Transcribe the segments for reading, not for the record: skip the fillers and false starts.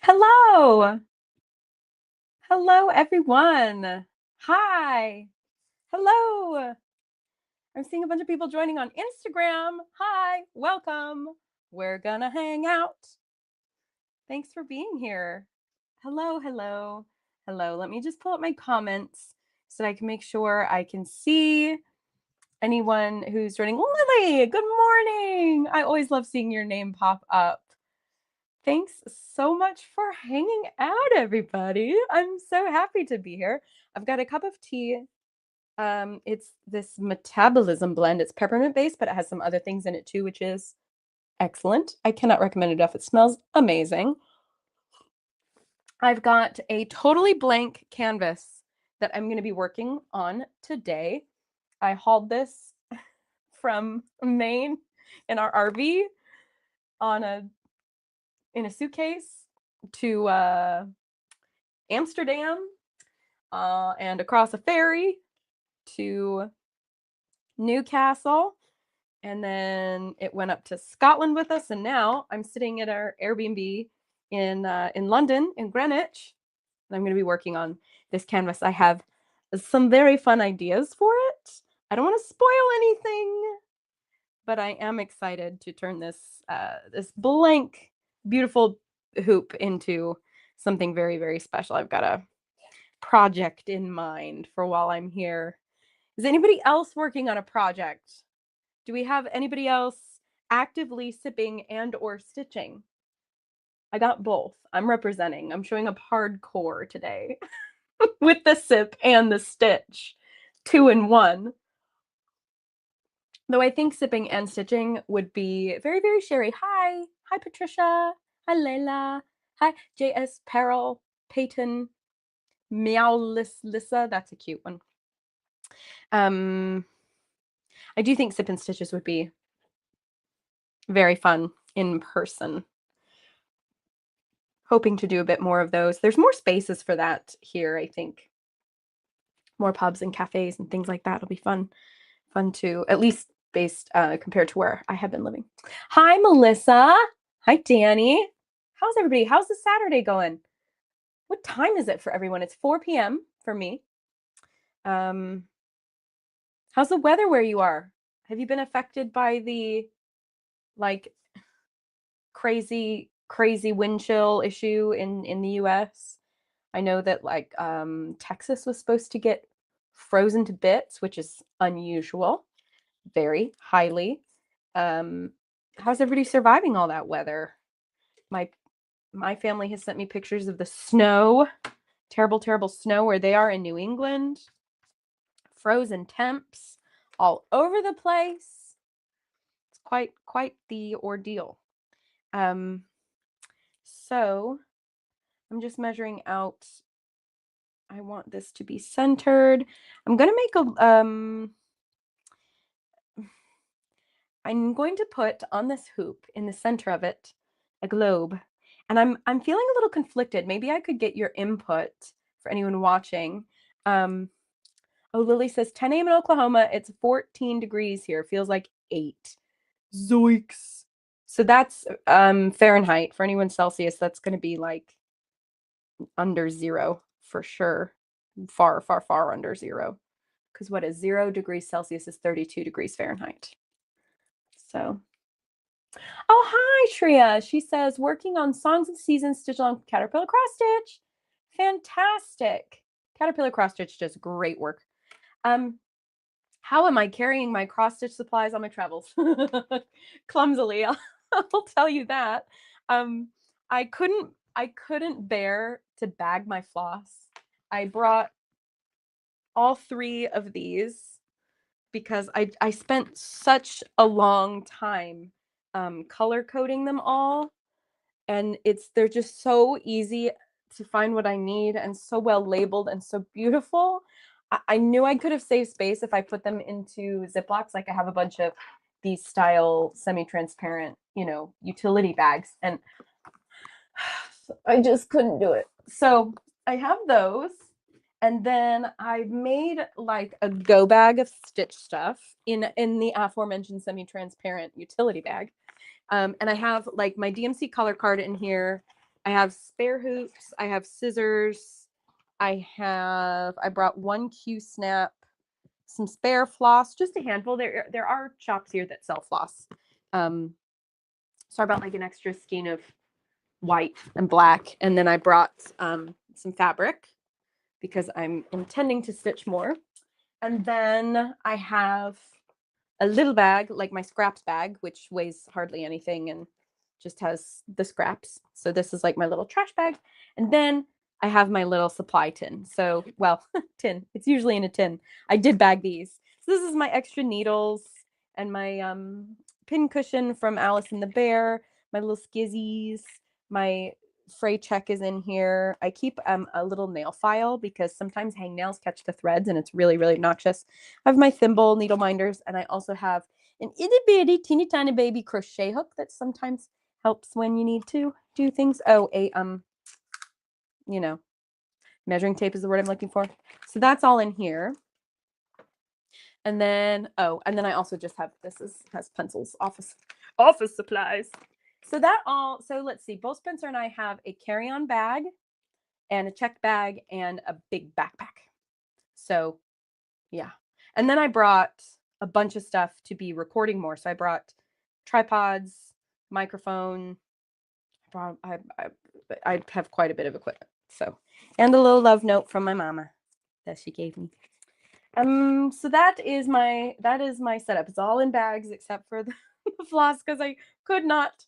Hello. Hello, everyone. Hi. Hello. I'm seeing a bunch of people joining on Instagram. Hi. Welcome. We're gonna hang out. Thanks for being here. Hello, hello, hello. Let me just pull up my comments so that I can make sure I can see anyone who's joining. Lily, good morning. I always love seeing your name pop up. Thanks so much for hanging out, everybody. I'm so happy to be here. I've got a cup of tea. It's this metabolism blend. It's peppermint based, but it has some other things in it too, which is excellent. I cannot recommend it enough. It smells amazing. I've got a totally blank canvas that I'm going to be working on today. I hauled this from Maine in our RV in a suitcase to Amsterdam and across a ferry to Newcastle. And then it went up to Scotland with us. And now I'm sitting at our Airbnb in London, in Greenwich. And I'm going to be working on this canvas. I have some very fun ideas for it. I don't want to spoil anything, but I am excited to turn this blank, beautiful hoop into something very, very special. I've got a project in mind for while I'm here. Is anybody else working on a project? Do we have anybody else actively sipping and or stitching? I got both. I'm representing. I'm showing up hardcore today with the sip and the stitch. 2 in 1. Though I think sipping and stitching would be very, very Sherry. Hi. Hi, Patricia. Hi, Layla. Hi, JS Peril, Peyton, Meow Lissa. That's a cute one. I do think sip and stitches would be very fun in person. Hoping to do a bit more of those. There's more spaces for that here, I think. More pubs and cafes and things like that. It'll be fun to, at least based compared to where I have been living. Hi, Melissa. Hi, Danny. How's everybody? How's the Saturday going? What time is it for everyone? It's 4 p.m. for me. How's the weather where you are? Have you been affected by the like crazy wind chill issue in the US? I know that like Texas was supposed to get frozen to bits, which is unusual, very highly. How's everybody surviving all that weather? My family has sent me pictures of the snow, terrible, terrible snow where they are in New England. Frozen temps all over the place. It's quite the ordeal. So I'm just measuring out. I want this to be centered. I'm gonna make I'm going to put on this hoop in the center of it a globe. And I'm feeling a little conflicted. Maybe I could get your input for anyone watching. Oh, Lily says 10 a.m. in Oklahoma. It's 14 degrees here. Feels like 8. Zoinks. So that's Fahrenheit. For anyone Celsius, that's going to be like under 0 for sure. Far, far, far under 0. Because what is 0 degrees Celsius is 32 degrees Fahrenheit. So, oh, hi, Shreya. She says, working on Songs of the Season, stitch on Caterpillar Cross Stitch. Fantastic. Caterpillar Cross Stitch does great work. How am I carrying my cross stitch supplies on my travels? Clumsily, I'll tell you that. I couldn't bear to bag my floss. I brought all 3 of these because I spent such a long time color coding them all, and they're just so easy to find what I need and so well labeled and so beautiful. I knew I could have saved space if I put them into Ziplocs. Like I have a bunch of these style semi-transparent, utility bags, and I just couldn't do it. So I have those. And then I made like a go bag of stitch stuff in the aforementioned semi-transparent utility bag. And I have like my DMC color card in here. I have spare hoops. I have scissors. I brought one Q-snap, some spare floss, just a handful. There are shops here that sell floss. So I brought like an extra skein of white and black, and then I brought some fabric because I'm intending to stitch more. And then I have a little bag, like my scraps bag, which weighs hardly anything and just has the scraps. So this is like my little trash bag. And then I have my little supply tin. So, well, tin. It's usually in a tin. I did bag these. So this is my extra needles and my pin cushion from Alice and the Bear, my little skizzies, my fray check is in here. I keep a little nail file because sometimes hangnails catch the threads and it's really, really obnoxious. I have my thimble, needle minders, and I also have an itty bitty teeny tiny baby crochet hook that sometimes helps when you need to do things. Oh, you know, measuring tape is the word I'm looking for. So that's all in here. And then, and then I also just have, has pencils, office supplies. So let's see, both Spencer and I have a carry-on bag and a check bag and a big backpack. So yeah. And then I brought a bunch of stuff to be recording more. So I brought tripods, microphone. I have quite a bit of equipment. So, and a little love note from my mama that she gave me. So that is my setup. It's all in bags except for the floss because I could not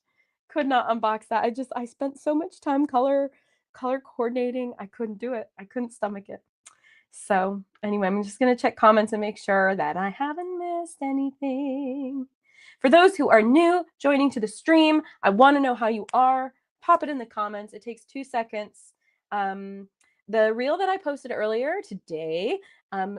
unbox that. I spent so much time color coordinating. I couldn't do it. I couldn't stomach it. So anyway, I'm just going to check comments and make sure that I haven't missed anything. For those who are new joining to the stream, I want to know how you are. Pop it in the comments. It takes 2 seconds. The reel that I posted earlier today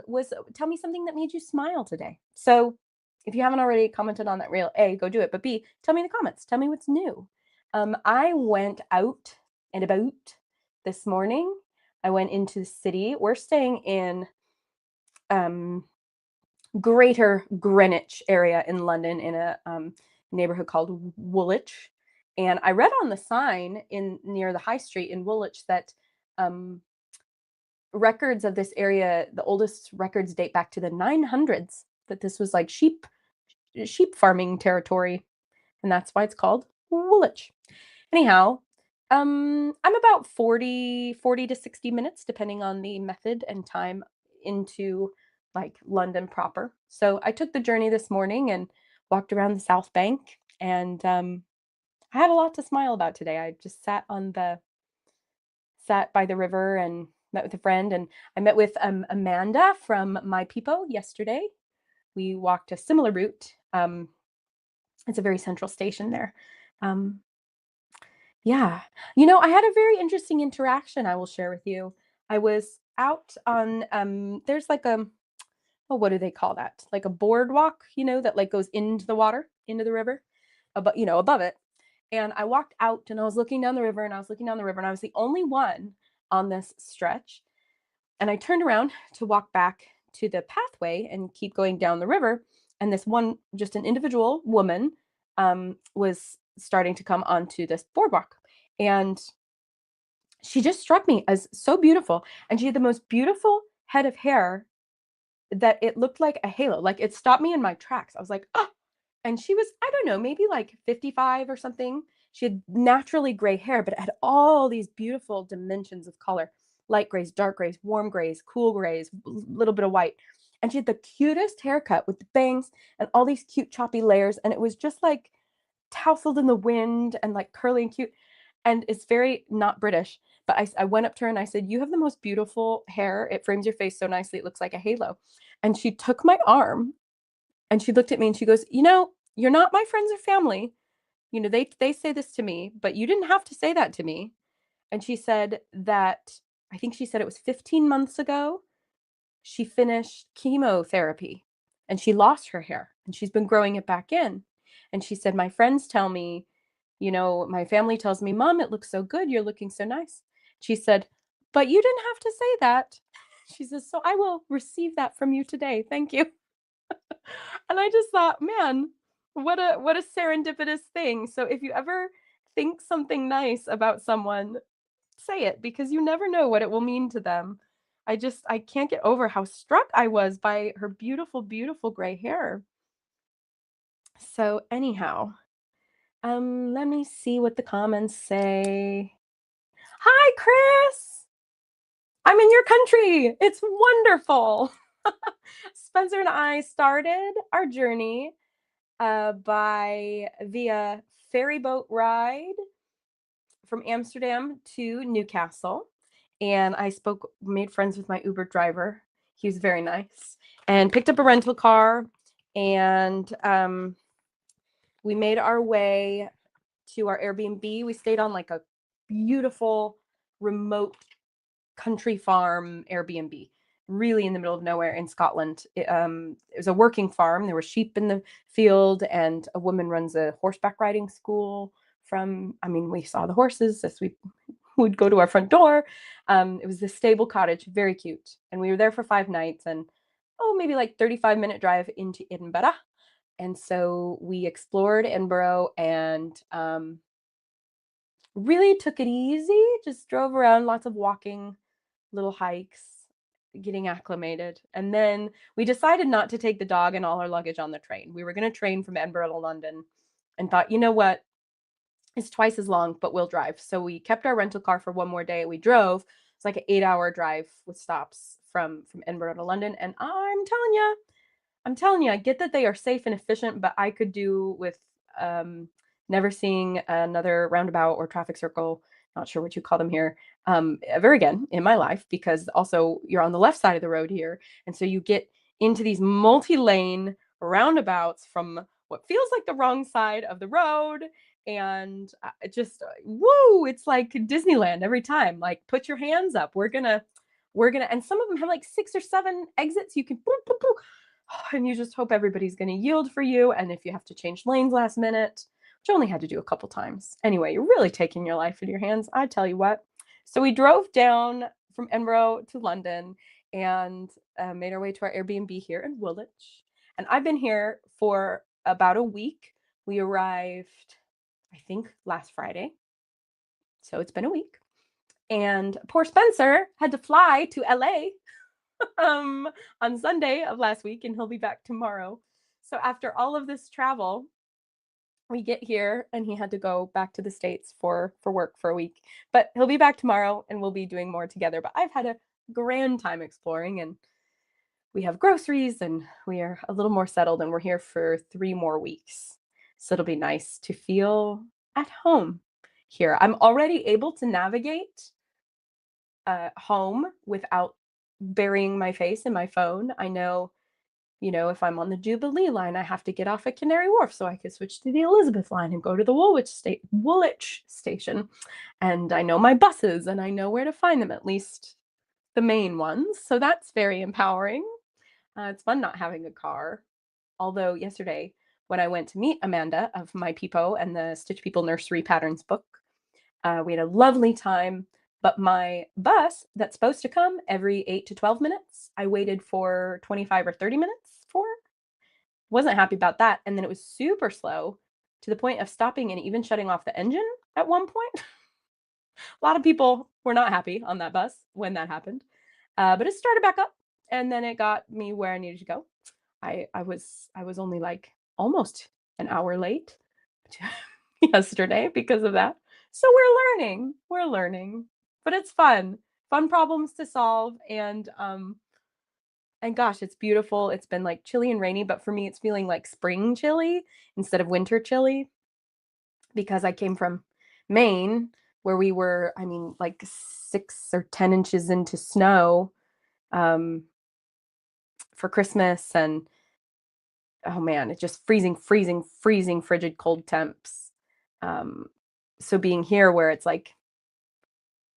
was tell me something that made you smile today. So if you haven't already commented on that reel, A, go do it. But B, tell me in the comments. Tell me what's new. I went out and about this morning. I went into the city. We're staying in Greater Greenwich area in London in a neighborhood called Woolwich. And I read on the sign near the high street in Woolwich that records of this area, the oldest records date back to the 900s, that this was like sheep farming territory. And that's why it's called Woolwich. Anyhow, I'm about 40 to 60 minutes, depending on the method and time, into like London proper. So I took the journey this morning and walked around the South Bank, and I had a lot to smile about today. I just sat by the river and met with a friend, and I met with Amanda from My People yesterday. We walked a similar route. It's a very central station there. Yeah. I had a very interesting interaction I will share with you. I was out on there's like what do they call that? Like a boardwalk, that like goes into the water, into the river, above it. And I walked out and I was looking down the river and I was the only one on this stretch. And I turned around to walk back to the pathway and keep going down the river. And this one, just an individual woman, was starting to come onto this boardwalk. And she just struck me as so beautiful. And she had the most beautiful head of hair that it looked like a halo. Like it stopped me in my tracks. I was like, oh. And she was, I don't know, maybe like 55 or something. She had naturally gray hair, but it had all these beautiful dimensions of color. Light grays, dark grays, warm grays, cool grays, a little bit of white. And she had the cutest haircut with the bangs and all these cute choppy layers. And it was just like tousled in the wind and like curly and cute. And it's very not British. But I went up to her and I said, you have the most beautiful hair. It frames your face so nicely. It looks like a halo. And she took my arm and she looked at me and she goes, you're not my friends or family. They say this to me, but you didn't have to say that to me. And she said that, I think she said it was 15 months ago, she finished chemotherapy and she lost her hair and she's been growing it back in. And she said, my friends tell me, my family tells me, Mom, it looks so good. You're looking so nice. She said, but you didn't have to say that. She says, so I will receive that from you today. Thank you. And I just thought, man, what a serendipitous thing. So if you ever think something nice about someone, say it because you never know what it will mean to them. I can't get over how struck I was by her beautiful, beautiful gray hair. So anyhow, let me see what the comments say. Hi, Chris. I'm in your country. It's wonderful. Spencer and I started our journey by via ferry boat ride from Amsterdam to Newcastle. And made friends with my Uber driver. He was very nice and picked up a rental car. And we made our way to our Airbnb. We stayed on like a beautiful remote country farm Airbnb, really in the middle of nowhere in Scotland. It was a working farm. There were sheep in the field, and a woman runs a horseback riding school. We saw the horses as we would go to our front door. It was this stable cottage, very cute. And we were there for 5 nights and, maybe like 35-minute drive into Edinburgh. And so we explored Edinburgh and really took it easy, just drove around, lots of walking, little hikes, getting acclimated. And then we decided not to take the dog and all our luggage on the train. We were going to train from Edinburgh to London and thought, you know what? It's twice as long, but we'll drive. So we kept our rental car for one more day. We drove. It's like an 8-hour drive with stops from Edinburgh to London. And I'm telling you, I get that they are safe and efficient, but I could do with never seeing another roundabout or traffic circle, not sure what you call them here, ever again in my life, because also you're on the left side of the road here. And so you get into these multi-lane roundabouts from what feels like the wrong side of the road. And woo, it's like Disneyland every time. Like, put your hands up. We're gonna, and some of them have like 6 or 7 exits. You can, boop, boop, boop, and you just hope everybody's going to yield for you. And if you have to change lanes last minute, which I only had to do a couple times. Anyway, you're really taking your life in your hands, I tell you what. So we drove down from Edinburgh to London and made our way to our Airbnb here in Woolwich. And I've been here for about a week. We arrived, I think, last Friday. So it's been a week. And poor Spencer had to fly to LA on Sunday of last week, and he'll be back tomorrow. So after all of this travel, we get here and he had to go back to the States for work for a week. But he'll be back tomorrow and we'll be doing more together. But I've had a grand time exploring, and we have groceries and we are a little more settled, and we're here for 3 more weeks. So it'll be nice to feel at home here. I'm already able to navigate home without burying my face in my phone. I know, if I'm on the Jubilee line, I have to get off at Canary Wharf so I can switch to the Elizabeth line and go to the Woolwich station. And I know my buses and I know where to find them, at least the main ones. So that's very empowering. It's fun not having a car. Although yesterday, when I went to meet Amanda of My Peepo and the Stitch People Nursery Patterns book, we had a lovely time. But my bus that's supposed to come every 8 to 12 minutes, I waited for 25 or 30 minutes for. Wasn't happy about that. And then it was super slow to the point of stopping and even shutting off the engine at one point. A lot of people were not happy on that bus when that happened. But it started back up, and then it got me where I needed to go. I was only like almost an hour late yesterday because of that. So we're learning, but it's fun problems to solve. And gosh, it's beautiful. It's been like chilly and rainy, but for me, it's feeling like spring chilly instead of winter chilly, because I came from Maine where we were, like 6 or 10 inches into snow for Christmas. And oh man, it's just freezing, frigid cold temps. So being here where it's like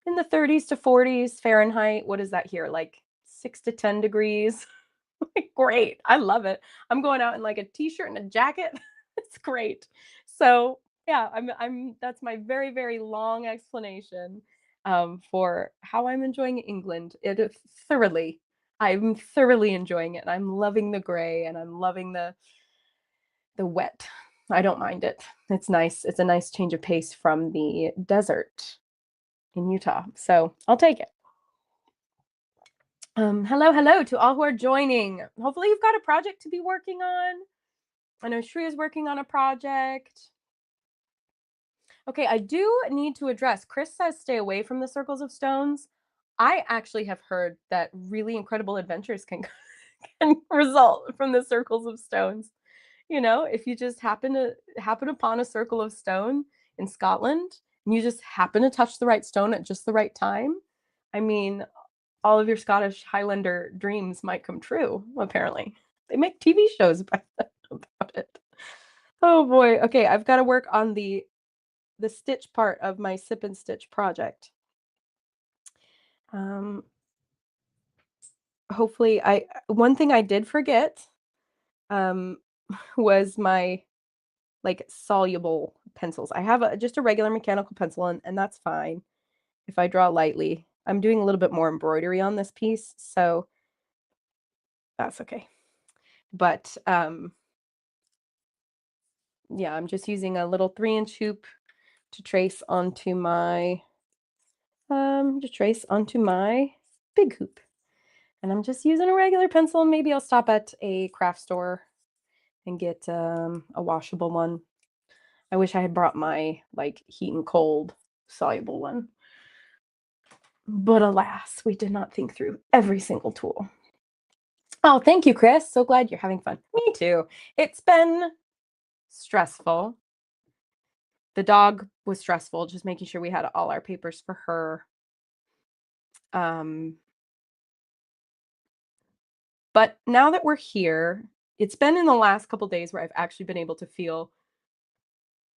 in the 30s to 40s Fahrenheit, what is that here? Like 6 to 10 degrees. Great. I love it. I'm going out in like a t-shirt and a jacket. It's great. So yeah, that's my very, very long explanation for how I'm enjoying England. I'm thoroughly enjoying it. I'm loving the gray and I'm loving the wet. I don't mind it. It's nice. It's a nice change of pace from the desert in Utah. So I'll take it. Hello, hello to all who are joining. Hopefully you've got a project to be working on. I know Shri is working on a project. Okay, I do need to address, Chris says stay away from the circles of stones. I actually have heard that really incredible adventures can result from the circles of stones. You know, if you just happen upon a circle of stone in Scotland and you just happen to touch the right stone at just the right time, I mean, all of your Scottish Highlander dreams might come true, apparently. They make TV shows about it. Oh boy. Okay, I've got to work on the stitch part of my sip and stitch project. Hopefully one thing I did forget was my like soluble pencils. I have just a regular mechanical pencil and that's fine if I draw lightly. I'm doing a little bit more embroidery on this piece, so that's okay. But yeah, I'm just using a little 3-inch hoop to trace onto my big hoop. And I'm just using a regular pencil. Maybe I'll stop at a craft store and get a washable one. I wish I had brought my like heat and cold soluble one. But alas, we did not think through every single tool. Oh, thank you, Chris. So glad you're having fun. Me too. It's been stressful. The dog was stressful, just making sure we had all our papers for her. But now that we're here, it's been in the last couple days where I've actually been able to feel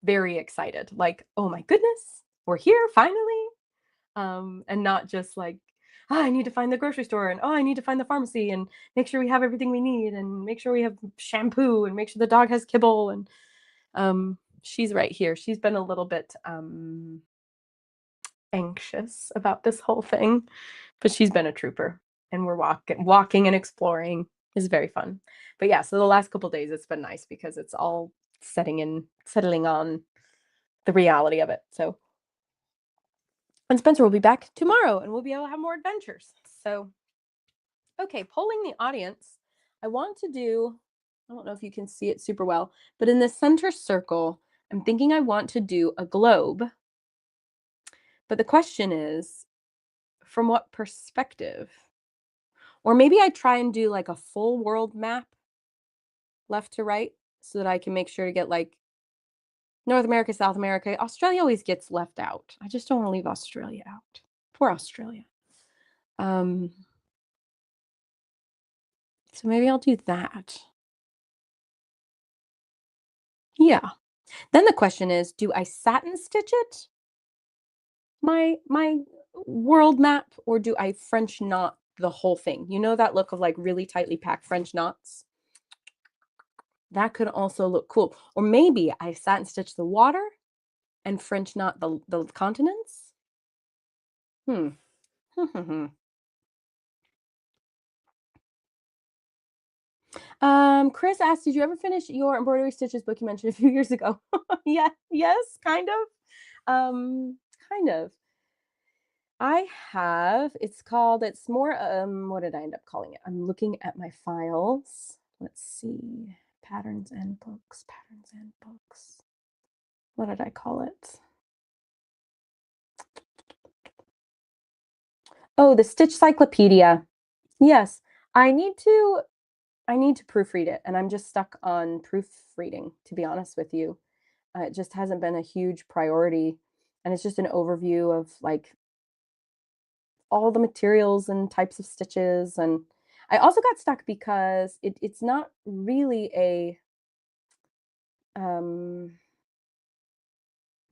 very excited. Like, oh my goodness, we're here finally. And not just like, oh, I need to find the grocery store and oh, I need to find the pharmacy and make sure we have everything we need and make sure we have shampoo and make sure the dog has kibble. And she's right here. She's been a little bit anxious about this whole thing, but she's been a trooper and we're walking and exploring is very fun. But yeah, so the last couple days it's been nice because it's all settling on the reality of it. So, and Spencer will be back tomorrow and we'll be able to have more adventures. So, okay, polling the audience. I want to do, I don't know if you can see it super well, but in the center circle, I'm thinking I want to do a globe. But the question is, from what perspective? Or maybe I try and do like a full world map left to right so that I can make sure to get like North America, South America. Australia always gets left out. I just don't want to leave Australia out. Poor Australia. So maybe I'll do that. Yeah. Then the question is, do I satin stitch it? My world map, or do I French knot the whole thing? You know that look of like really tightly packed French knots? That could also look cool. Or maybe I satin stitch the water and French knot the continents? Hmm. Chris asked, did you ever finish your embroidery stitches book you mentioned a few years ago? Yeah, yes, kind of. Kind of. I have. It's more, what did I end up calling it? I'm looking at my files. Let's see. Patterns and books. What did I call it? Oh, the Stitch Cyclopedia. Yes, I need to proofread it, and I'm just stuck on proofreading, to be honest with you. It just hasn't been a huge priority, and it's just an overview of like all the materials and types of stitches. And I also got stuck because it's not really um,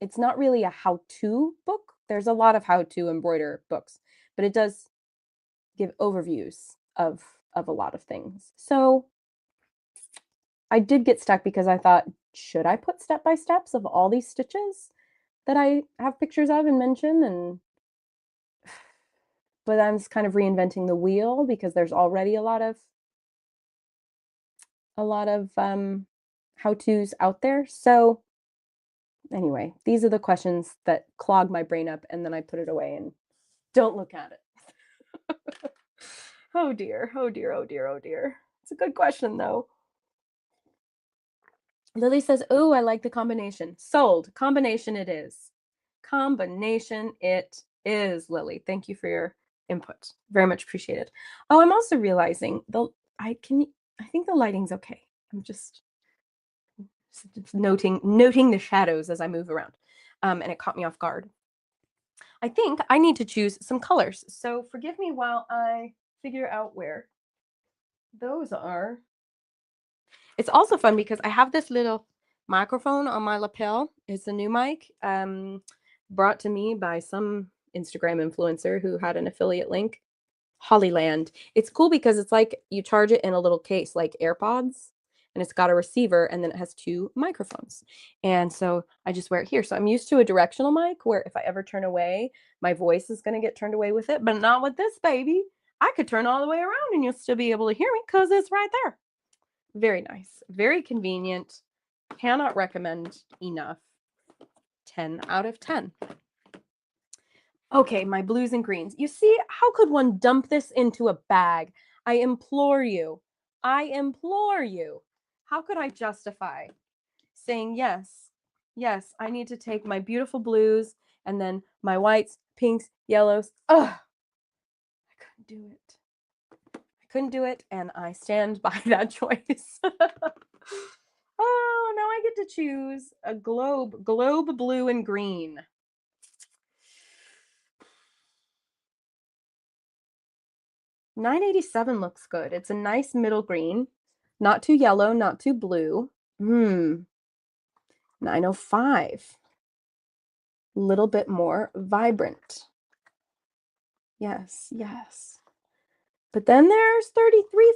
a how-to book. There's a lot of how-to embroider books, but it does give overviews of a lot of things. So I did get stuck because I thought, should I put step-by-steps of all these stitches that I have pictures of and mention? And but I'm just kind of reinventing the wheel because there's already a lot of how-tos out there. So anyway, these are the questions that clog my brain up, and then I put it away and don't look at it. Oh dear, oh dear, oh dear, oh dear. It's a good question though. Lily says, "Oh, I like the combination." Sold. Combination it is. Combination it is, Lily. Thank you for your input. Very much appreciated. Oh, I'm also realizing I think the lighting's okay. I'm just noting the shadows as I move around. And it caught me off guard. I think I need to choose some colors. So forgive me while I figure out where those are. It's also fun because I have this little microphone on my lapel. It's a new mic, brought to me by some Instagram influencer who had an affiliate link. Hollyland. It's cool because it's like you charge it in a little case like AirPods, and it's got a receiver, and then it has two microphones. And so I just wear it here. So I'm used to a directional mic where if I ever turn away, my voice is going to get turned away with it, but not with this baby. I could turn all the way around and you'll still be able to hear me because it's right there. Very nice. Very convenient. Cannot recommend enough. 10 out of 10. Okay, my blues and greens. You see, how could one dump this into a bag? I implore you. I implore you. How could I justify saying yes? Yes, I need to take my beautiful blues and then my whites, pinks, yellows. Ugh, I couldn't do it. I couldn't do it, and I stand by that choice. Oh, now I get to choose a globe blue and green. $9.87 looks good. It's a nice middle green. Not too yellow, not too blue. $9.05. Little bit more vibrant. Yes, yes. But then there's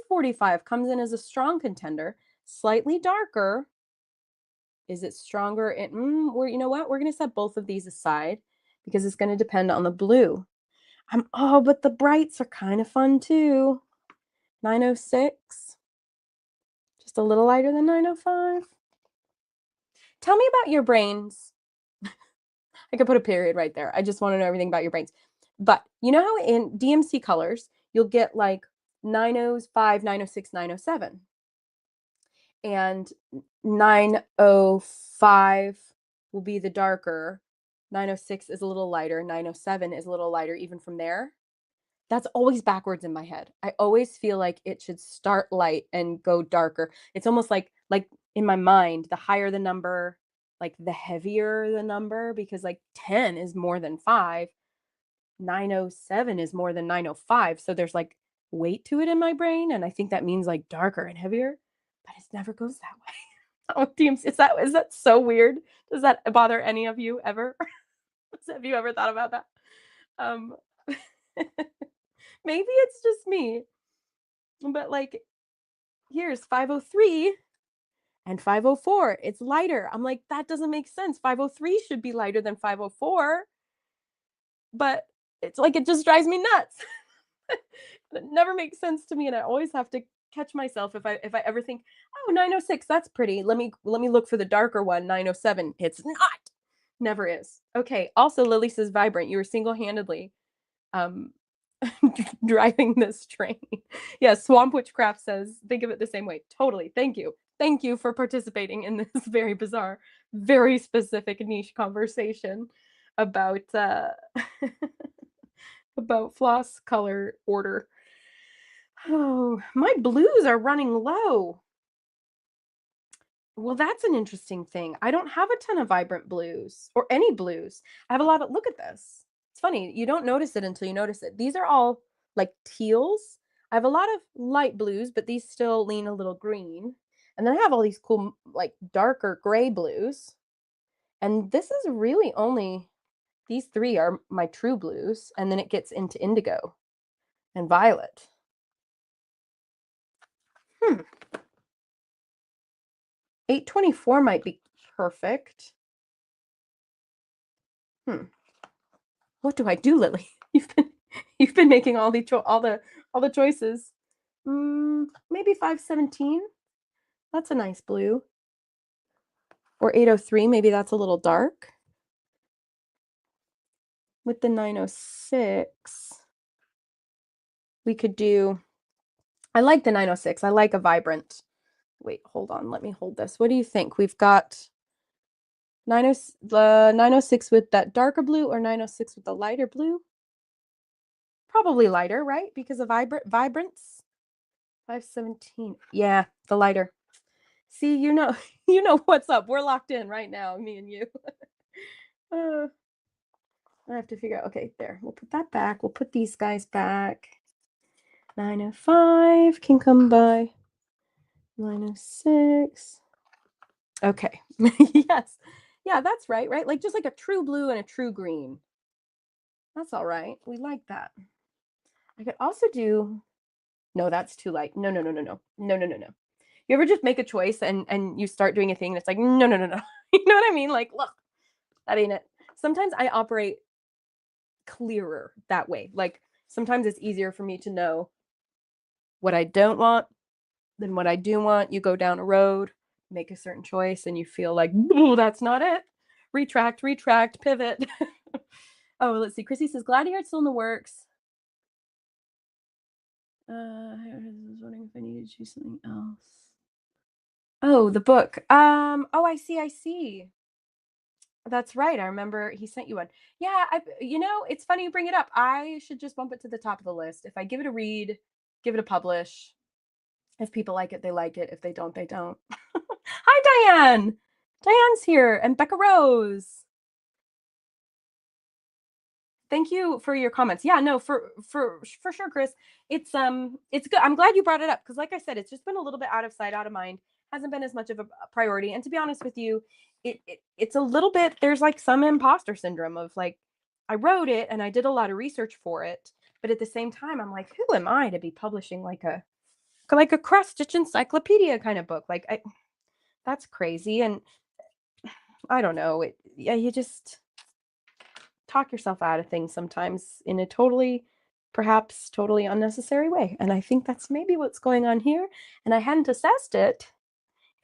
$33.45. Comes in as a strong contender. Slightly darker. Is it stronger? You know what? We're going to set both of these aside because it's going to depend on the blue. But the brights are kind of fun too. 906. Just a little lighter than 905. Tell me about your brains. I could put a period right there. I just want to know everything about your brains. But you know how in DMC colors, you'll get like 905, 906, 907. And 905 will be the darker. 906 is a little lighter. 907 is a little lighter even from there. That's always backwards in my head. I always feel like it should start light and go darker. It's almost like in my mind, the higher the number, like the heavier the number, because like 10 is more than 5. 907 is more than 905. So there's like weight to it in my brain. And I think that means like darker and heavier, but it never goes that way. Oh, teams, is that so weird? Does that bother any of you ever? Have you ever thought about that? Um, maybe it's just me, but like here's 503 and 504. It's lighter. I'm like, that doesn't make sense. 503 should be lighter than 504. But it's like it just drives me nuts. It never makes sense to me, and I always have to catch myself if I ever think, oh, 906, that's pretty. Let me look for the darker one, 907. It's not. Never is. Okay. Also, Lily says vibrant. You were single-handedly um driving this train. Yeah, Swamp Witchcraft says, think of it the same way. Totally. Thank you. Thank you for participating in this very bizarre, very specific niche conversation about about floss color order. Oh, my blues are running low. Well, that's an interesting thing. I don't have a ton of vibrant blues or any blues. I have a lot of, look at this. It's funny. You don't notice it until you notice it. These are all like teals. I have a lot of light blues, but these still lean a little green. And then I have all these cool, like darker gray blues. And this is really only, these three are my true blues. And then it gets into indigo and violet. 824 might be perfect. What do I do, Lily? You've been making all the choices. Maybe 517. That's a nice blue. Or 803, maybe that's a little dark. With the 906, we could do, I like the 906. I like a vibrant, wait, hold on. Let me hold this. What do you think? We've got the 906 with that darker blue or 906 with the lighter blue? Probably lighter, right? Because of vibrance. 517. Yeah, the lighter. See, you know, you know what's up. We're locked in right now, me and you. I have to figure out. Okay, there. We'll put that back. We'll put these guys back. 905 can come by. 906. Okay. Yes. Yeah, that's right, right? Like just like a true blue and a true green. That's all right. We like that. I could also do, no, that's too light. No, no, no, no, no. No, no, no, no. You ever just make a choice and you start doing a thing and it's like, no, no, no, no. You know what I mean? Like, look, that ain't it. Sometimes I operate clearer that way. Like sometimes it's easier for me to know what I don't want than what I do want. You go down a road, make a certain choice, and you feel like, oh, that's not it. Retract, pivot. Oh, let's see. Chrissy says, glad to hear it's still in the works. I was wondering if I needed to choose something else. Oh, the book. Oh, I see. That's right. I remember he sent you one. Yeah, it's funny you bring it up. I should just bump it to the top of the list. If I give it a read, give it a publish. If people like it, they like it. If they don't, they don't. Hi, Diane. Diane's here, and Becca Rose. Thank you for your comments. Yeah, no, for sure, Chris. It's good. I'm glad you brought it up because, like I said, it's just been a little bit out of sight, out of mind. Hasn't been as much of a priority. And to be honest with you, it's a little bit. There's like some imposter syndrome of like, I wrote it and I did a lot of research for it, but at the same time, I'm like, who am I to be publishing like a cross stitch encyclopedia kind of book? Like, that's crazy. And I don't know. You just talk yourself out of things sometimes in a perhaps totally unnecessary way. And I think that's maybe what's going on here. And I hadn't assessed it,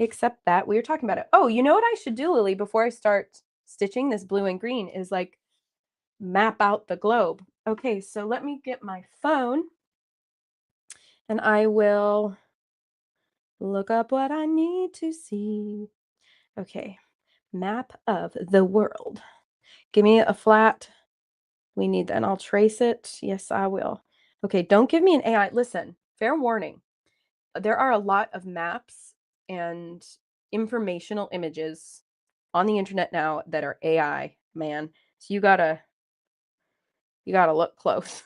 except that we were talking about it. Oh, you know what I should do, Lily, before I start stitching this blue and green is like map out the globe. Okay, so let me get my phone and I will look up what I need to see. Okay, map of the world. Give me a flat. We need that, and I'll trace it. Yes, I will. Okay, don't give me an AI. Listen, fair warning. There are a lot of maps and informational images on the internet now that are AI, man. So you gotta look close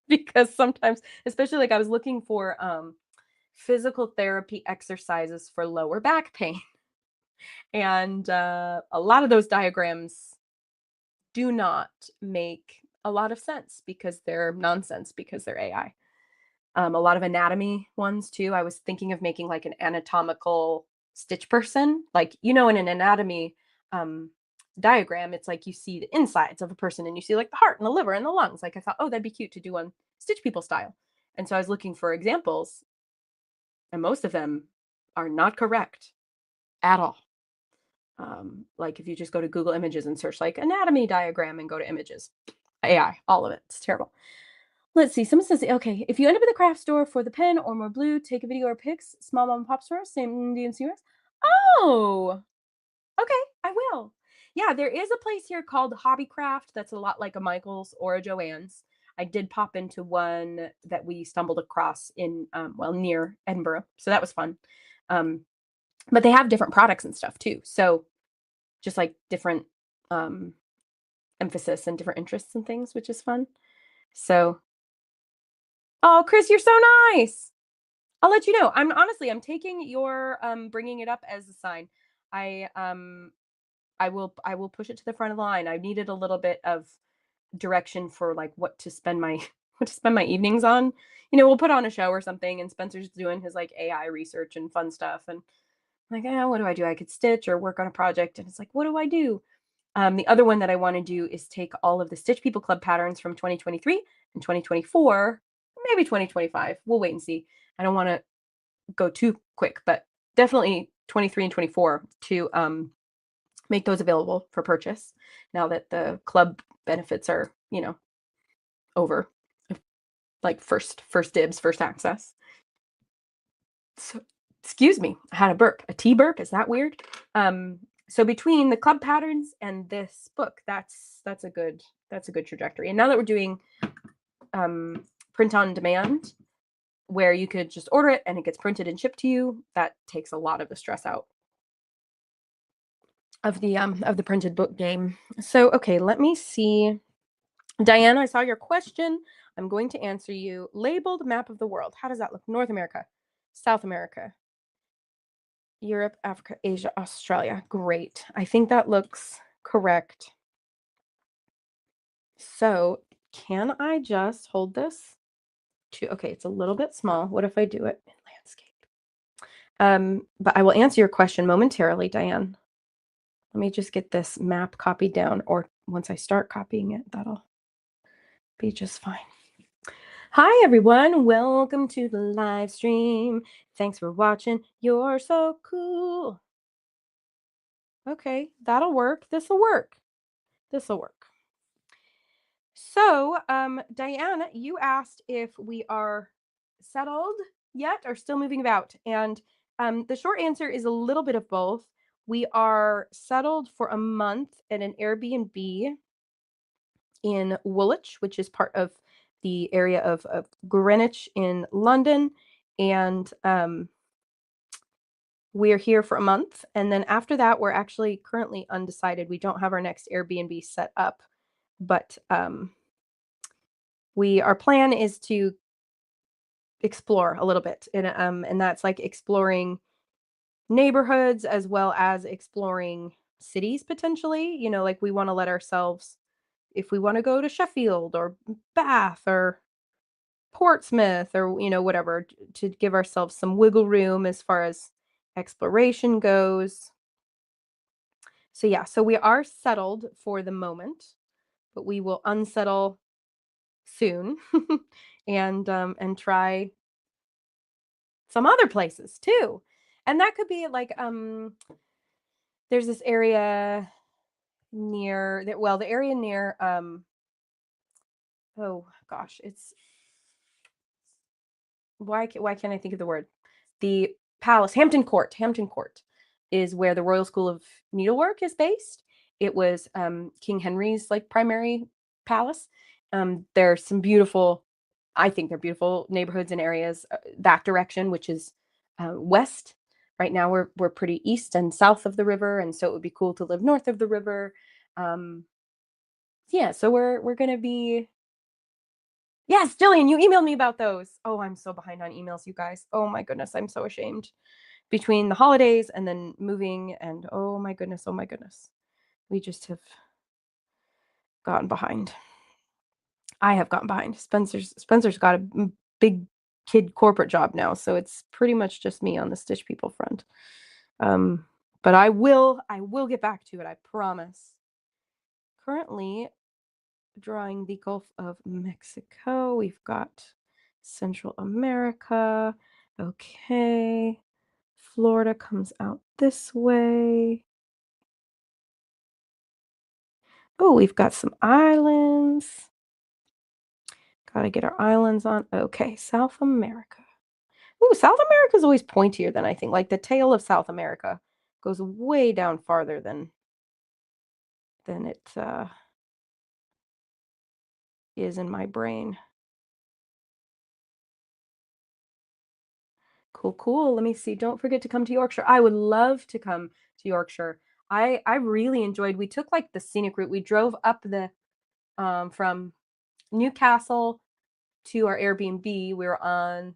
because sometimes, especially like I was looking for physical therapy exercises for lower back pain. And a lot of those diagrams do not make a lot of sense because they're nonsense because they're AI. A lot of anatomy ones too. I was thinking of making like an anatomical stitch person. Like, in an anatomy diagram, it's like you see the insides of a person and you see like the heart and the liver and the lungs. Like I thought, oh, that'd be cute to do on Stitch People style. And so I was looking for examples and most of them are not correct at all. Like if you just go to Google Images and search like anatomy diagram and go to images, AI, all of it. It's terrible. Let's see. Someone says, okay, if you end up at the craft store for the pen or more blue, take a video or pics. Small mom and pop store, same DMC US. Oh, okay, I will. Yeah, there is a place here called Hobbycraft that's a lot like a Michael's or a Joann's. I did pop into one that we stumbled across in, near Edinburgh. So that was fun. But they have different products and stuff too. So just like different emphasis and different interests and things, which is fun. So, oh, Chris, you're so nice. I'll let you know. I'm taking your bringing it up as a sign. I will push it to the front of the line. I needed a little bit of direction for like what to spend my evenings on. We'll put on a show or something and Spencer's doing his like AI research and fun stuff and I'm like, what do I do? I could stitch or work on a project and it's like, what do I do? The other one that I want to do is take all of the Stitch People Club patterns from 2023 and 2024, maybe 2025. We'll wait and see. I don't want to go too quick, but definitely 23 and 24 to make those available for purchase now that the club benefits are, over. Like first dibs, first access. So, excuse me, I had a burp, a tea burp. Is that weird? So between the club patterns and this book, that's a good trajectory. And now that we're doing print on demand, where you could just order it and it gets printed and shipped to you, that takes a lot of the stress out of the printed book game. So okay, let me see. Diana, I saw your question. I'm going to answer you. Labeled map of the world. How does that look? North America, South America, Europe, Africa, Asia, Australia. Great. I think that looks correct. So can I just hold this okay, it's a little bit small. What if I do it in landscape? But I will answer your question momentarily, Diane. Let me just get this map copied down, or once I start copying it, that'll be just fine. Hi, everyone. Welcome to the live stream. Thanks for watching. You're so cool. Okay, that'll work. This'll work. This'll work. So, Diane, you asked if we are settled yet or still moving about. And the short answer is a little bit of both. We are settled for a month at an Airbnb in Woolwich, which is part of the area of Greenwich in London. And we're here for a month. And then after that, we're actually currently undecided. We don't have our next Airbnb set up, but our plan is to explore a little bit. And that's like exploring neighborhoods as well as exploring cities potentially. Like we want to let ourselves, if we want to go to Sheffield or Bath or Portsmouth or whatever, to give ourselves some wiggle room as far as exploration goes. So yeah, so we are settled for the moment, but we will unsettle soon and try some other places too. And that could be like there's this area near the area near oh gosh, it's why can't I think of the word? The palace, Hampton Court. Hampton Court is where the Royal School of Needlework is based. It was King Henry's like primary palace. There's some beautiful, I think they're beautiful neighborhoods and areas that direction, which is west. Right now we're pretty east and south of the river, and so it would be cool to live north of the river. Yeah, so we're gonna be. Yes, Jillian, you emailed me about those. Oh, I'm so behind on emails, you guys. Oh my goodness, I'm so ashamed. Between the holidays and then moving, and oh my goodness, we just have gotten behind. I have gotten behind. Spencer's got a big kid corporate job now, so it's pretty much just me on the Stitch People front. But I will get back to it, I promise. Currently drawing the Gulf of Mexico. We've got Central America. Okay. Florida comes out this way. Oh, we've got some islands. Got to get our islands on. Okay, South America. Ooh, South America is always pointier than I think. Like the tail of South America goes way down farther than it is in my brain. Cool. Let me see. Don't forget to come to Yorkshire. I would love to come to Yorkshire. I really enjoyed. We took like the scenic route. We drove up the from Newcastle to our Airbnb. We were on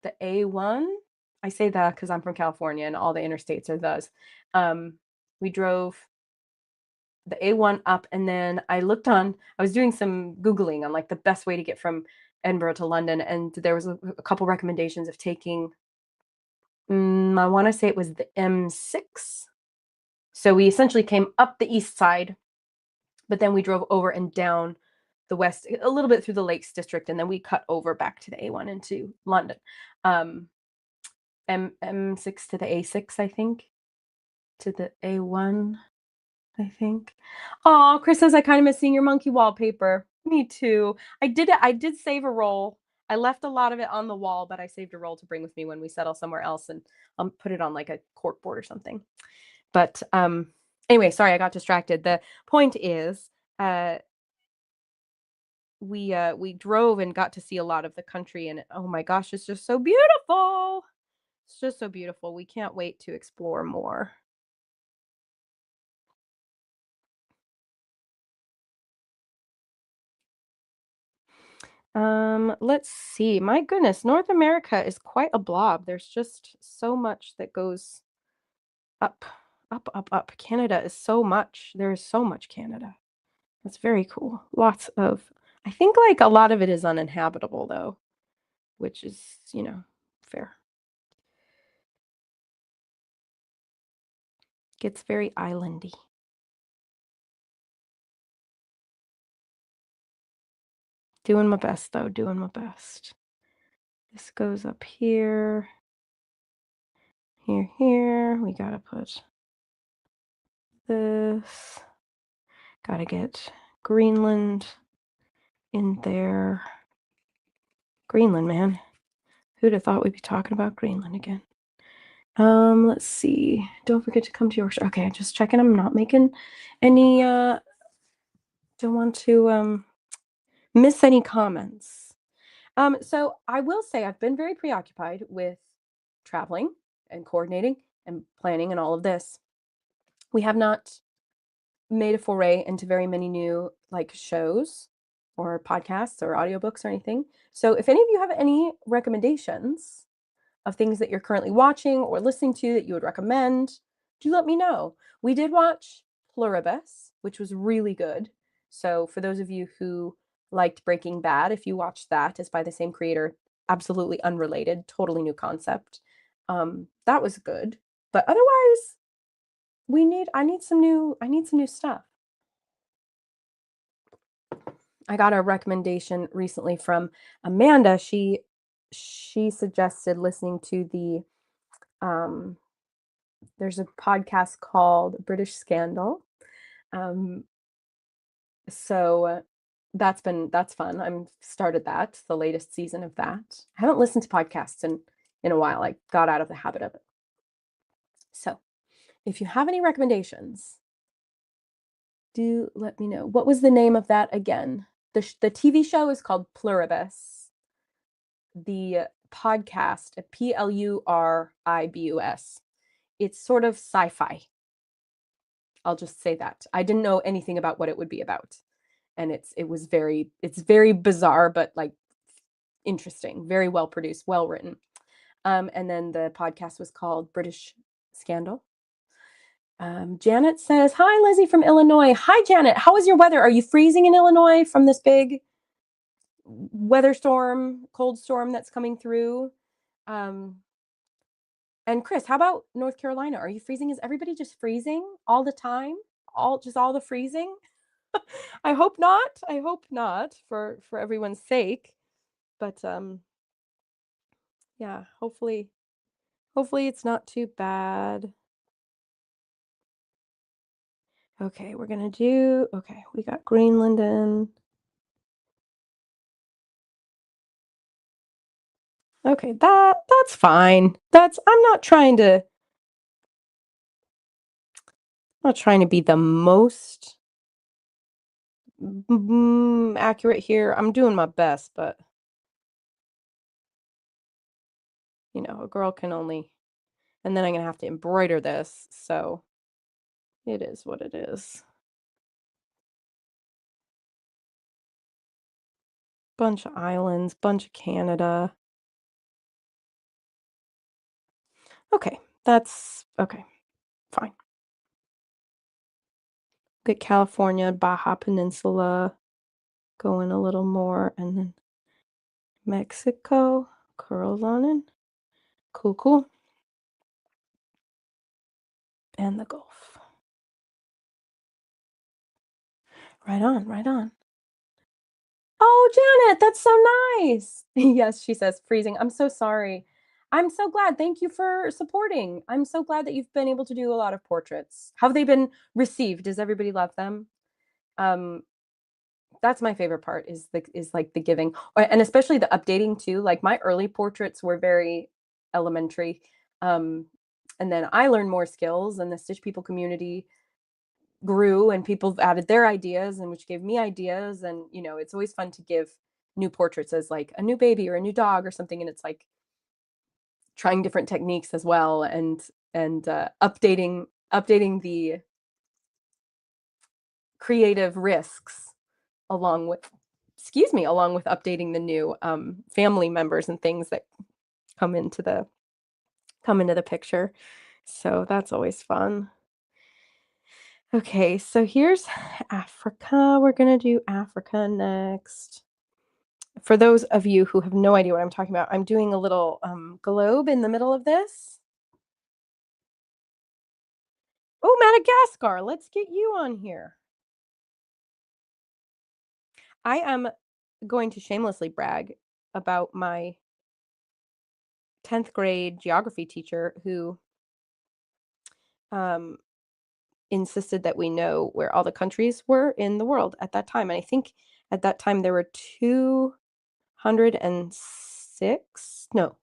the A1. I say that because I'm from California and all the interstates are those. We drove the A1 up, and then I was doing some Googling on like the best way to get from Edinburgh to London, and there was a couple recommendations of taking, I want to say it was the M6. So we essentially came up the east side, but then we drove over and down the west, a little bit through the Lakes District, and then we cut over back to the A1 into London. M6 to the A6, I think. to the A1, I think. Oh, Chris says, "I kinda miss seeing your monkey wallpaper." Me too. I did save a roll. I left a lot of it on the wall, but I saved a roll to bring with me when we settle somewhere else, and I'll put it on, like, a cork board or something. But, anyway, sorry, I got distracted. The point is, uh, we drove and got to see a lot of the country, and oh my gosh, it's just so beautiful. It's just so beautiful. We can't wait to explore more. Let's see. My goodness, North America is quite a blob. There's just so much that goes up, up, up, up. Canada is so much. There is so much Canada. That's very cool. Lots of, I think like a lot of it is uninhabitable though, which is, fair. Gets very islandy. Doing my best though, doing my best. This goes up here, here, here. We gotta put this. Gotta get Greenland in there. Greenland, man. Who'd have thought we'd be talking about Greenland again? Let's see. Don't forget to come to your okay, just checking I'm not making any don't want to miss any comments. So I will say I've been very preoccupied with traveling and coordinating and planning and all of this. We have not made a foray into very many new like shows or podcasts or audiobooks or anything. So if any of you have any recommendations of things that you're currently watching or listening to that you would recommend, do let me know. We did watch Pluribus, which was really good. So for those of you who liked Breaking Bad, if you watched that, it's by the same creator, absolutely unrelated, totally new concept. That was good. But otherwise, I need some new stuff. I got a recommendation recently from Amanda. She suggested listening to um there's a podcast called British Scandal. Um so that's fun. I'm started that, the latest season of that. I haven't listened to podcasts in a while. I got out of the habit of it. So, if you have any recommendations, do let me know. What was the name of that again? The TV show is called Pluribus. The podcast, Pluribus. It's sort of sci-fi. I'll just say that. I didn't know anything about what it would be about. And it's very bizarre, but like interesting, very well produced, well written. And then the podcast was called British Scandal. Janet says, "Hi, Lizzie from Illinois." Hi, Janet. How is your weather? Are you freezing in Illinois from this big weather storm, cold storm that's coming through? Um, and Chris, how about North Carolina? Are you freezing? Is everybody just freezing all the time? All the freezing? I hope not. I hope not for everyone's sake. But yeah, hopefully it's not too bad. Okay, okay, we got Greenland in. Okay, that's fine. Not trying to be the most accurate here. I'm doing my best, but a girl can only, and then I'm gonna have to embroider this, so it is what it is. Bunch of islands, bunch of Canada. Okay, that's okay. Fine. Get California, Baja Peninsula going a little more, and then Mexico, curls on in. Cool, cool. And the Gulf. Right on, right on. Oh, Janet, that's so nice. Yes, she says freezing. I'm so sorry. I'm so glad. Thank you for supporting. I'm so glad that you've been able to do a lot of portraits. How have they been received? Does everybody love them? Um, that's my favorite part is like the giving, and especially the updating too. Like my early portraits were very elementary, um, and then I learned more skills, and the Stitch People community grew, and people added their ideas, and which gave me ideas, and it's always fun to give new portraits as like a new baby or a new dog or something, and it's like trying different techniques as well, and updating the creative risks along with along with updating the new family members and things that come into the picture. So that's always fun. Okay, so here's Africa. We're gonna do Africa next. For those of you who have no idea what I'm talking about, I'm doing a little globe in the middle of this. Oh, Madagascar. Let's get you on here. I am going to shamelessly brag about my 10th grade geography teacher who um, insisted that we know where all the countries were in the world at that time. And I think at that time there were 206, no,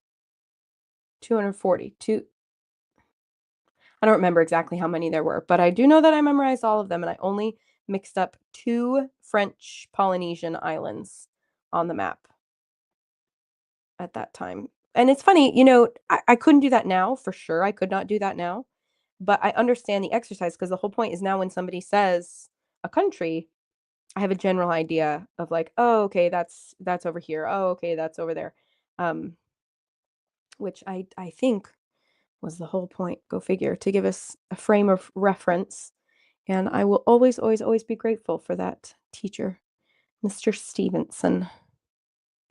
240. I don't remember exactly how many there were, but I do know that I memorized all of them, and I only mixed up 2 French Polynesian islands on the map at that time. And it's funny, I couldn't do that now for sure. I could not do that now, but I understand the exercise because the whole point is now when somebody says a country, I have a general idea of like, oh, okay, that's over here. Oh, okay, that's over there. Um, which I think was the whole point. Go figure, to give us a frame of reference. And I will always, always, always be grateful for that teacher, Mr. Stevenson.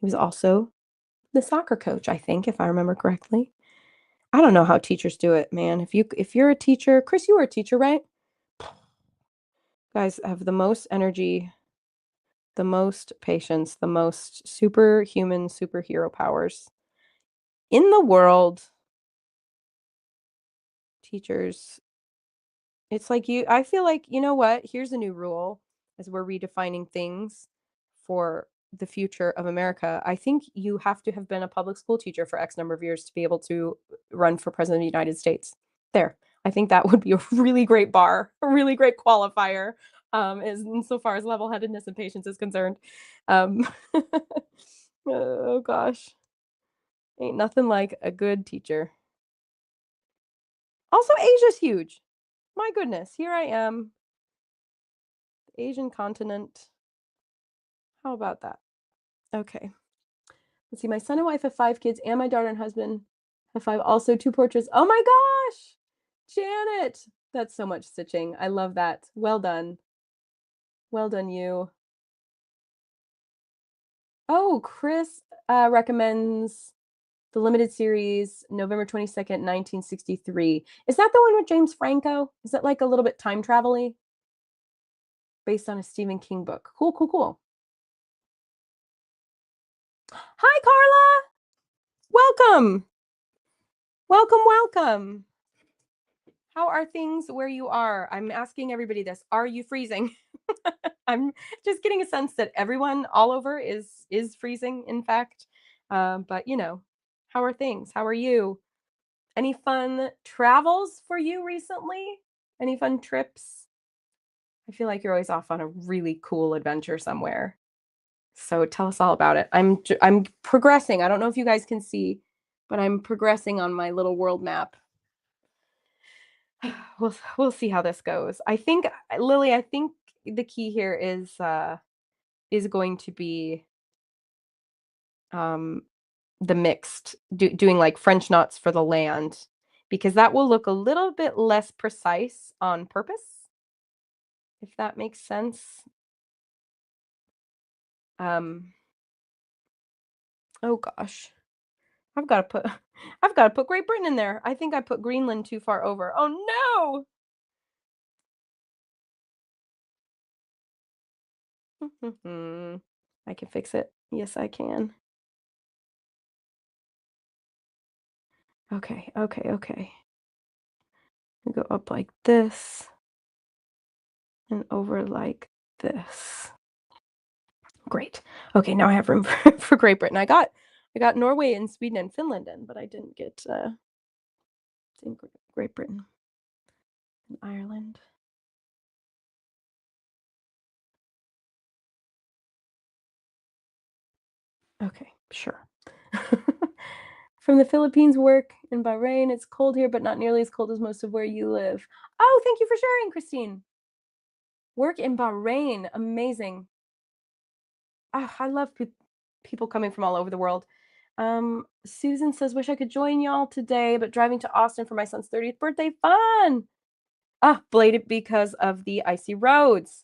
He was also the soccer coach, I think, if I remember correctly. I don't know how teachers do it, man. If you're a teacher, Chris, you were a teacher, right? Guys have the most energy, the most patience, the most superhuman superhero powers in the world. Teachers, it's like I feel like, you know what? Here's a new rule as we're redefining things for the future of America. I think you have to have been a public school teacher for X number of years to be able to run for president of the United States. There. I think that would be a really great bar, a really great qualifier, as insofar as level-headedness and patience is concerned. Um, oh gosh, ain't nothing like a good teacher. Also, Asia's huge. My goodness, here I am, Asian continent. How about that? Okay. Let's see. My son and wife have 5 kids, and my daughter and husband have 5. Also, 2 portraits. Oh my gosh, Janet, that's so much stitching. I love that. Well done. Well done, you. Oh, Chris recommends the limited series, November 22nd, 1963. Is that the one with James Franco? Is that like a little bit time travel-y? Based on a Stephen King book. Cool, cool, cool. Hi, Carla. Welcome. Welcome, welcome. How are things where you are? I'm asking everybody this. Are you freezing? I'm just getting a sense that everyone all over is freezing, in fact. But how are things? How are you? Any fun travels for you recently? Any fun trips? I feel like you're always off on a really cool adventure somewhere. So tell us all about it. I'm progressing. I don't know if you guys can see, but I'm progressing on my little world map. We'll see how this goes. I think, Lily, I think the key here is going to be um the mixed doing like French knots for the land, because that will look a little bit less precise on purpose, if that makes sense. Um oh gosh. I've got to put I've got to put Great Britain in there. I think I put Greenland too far over. Oh no. I can fix it. Yes, I can. Okay, okay, okay. Go up like this and over like this. Great. Okay, now I have room for Great Britain. I got Norway and Sweden and Finland in, but I didn't Great Britain and Ireland. Okay, sure. From the Philippines, work in Bahrain. It's cold here, but not nearly as cold as most of where you live. Oh, thank you for sharing, Christine. Work in Bahrain. Amazing. Ah, I love people coming from all over the world. Susan says, wish I could join y'all today, but driving to Austin for my son's 30th birthday. Fun. Ah, belated because of the icy roads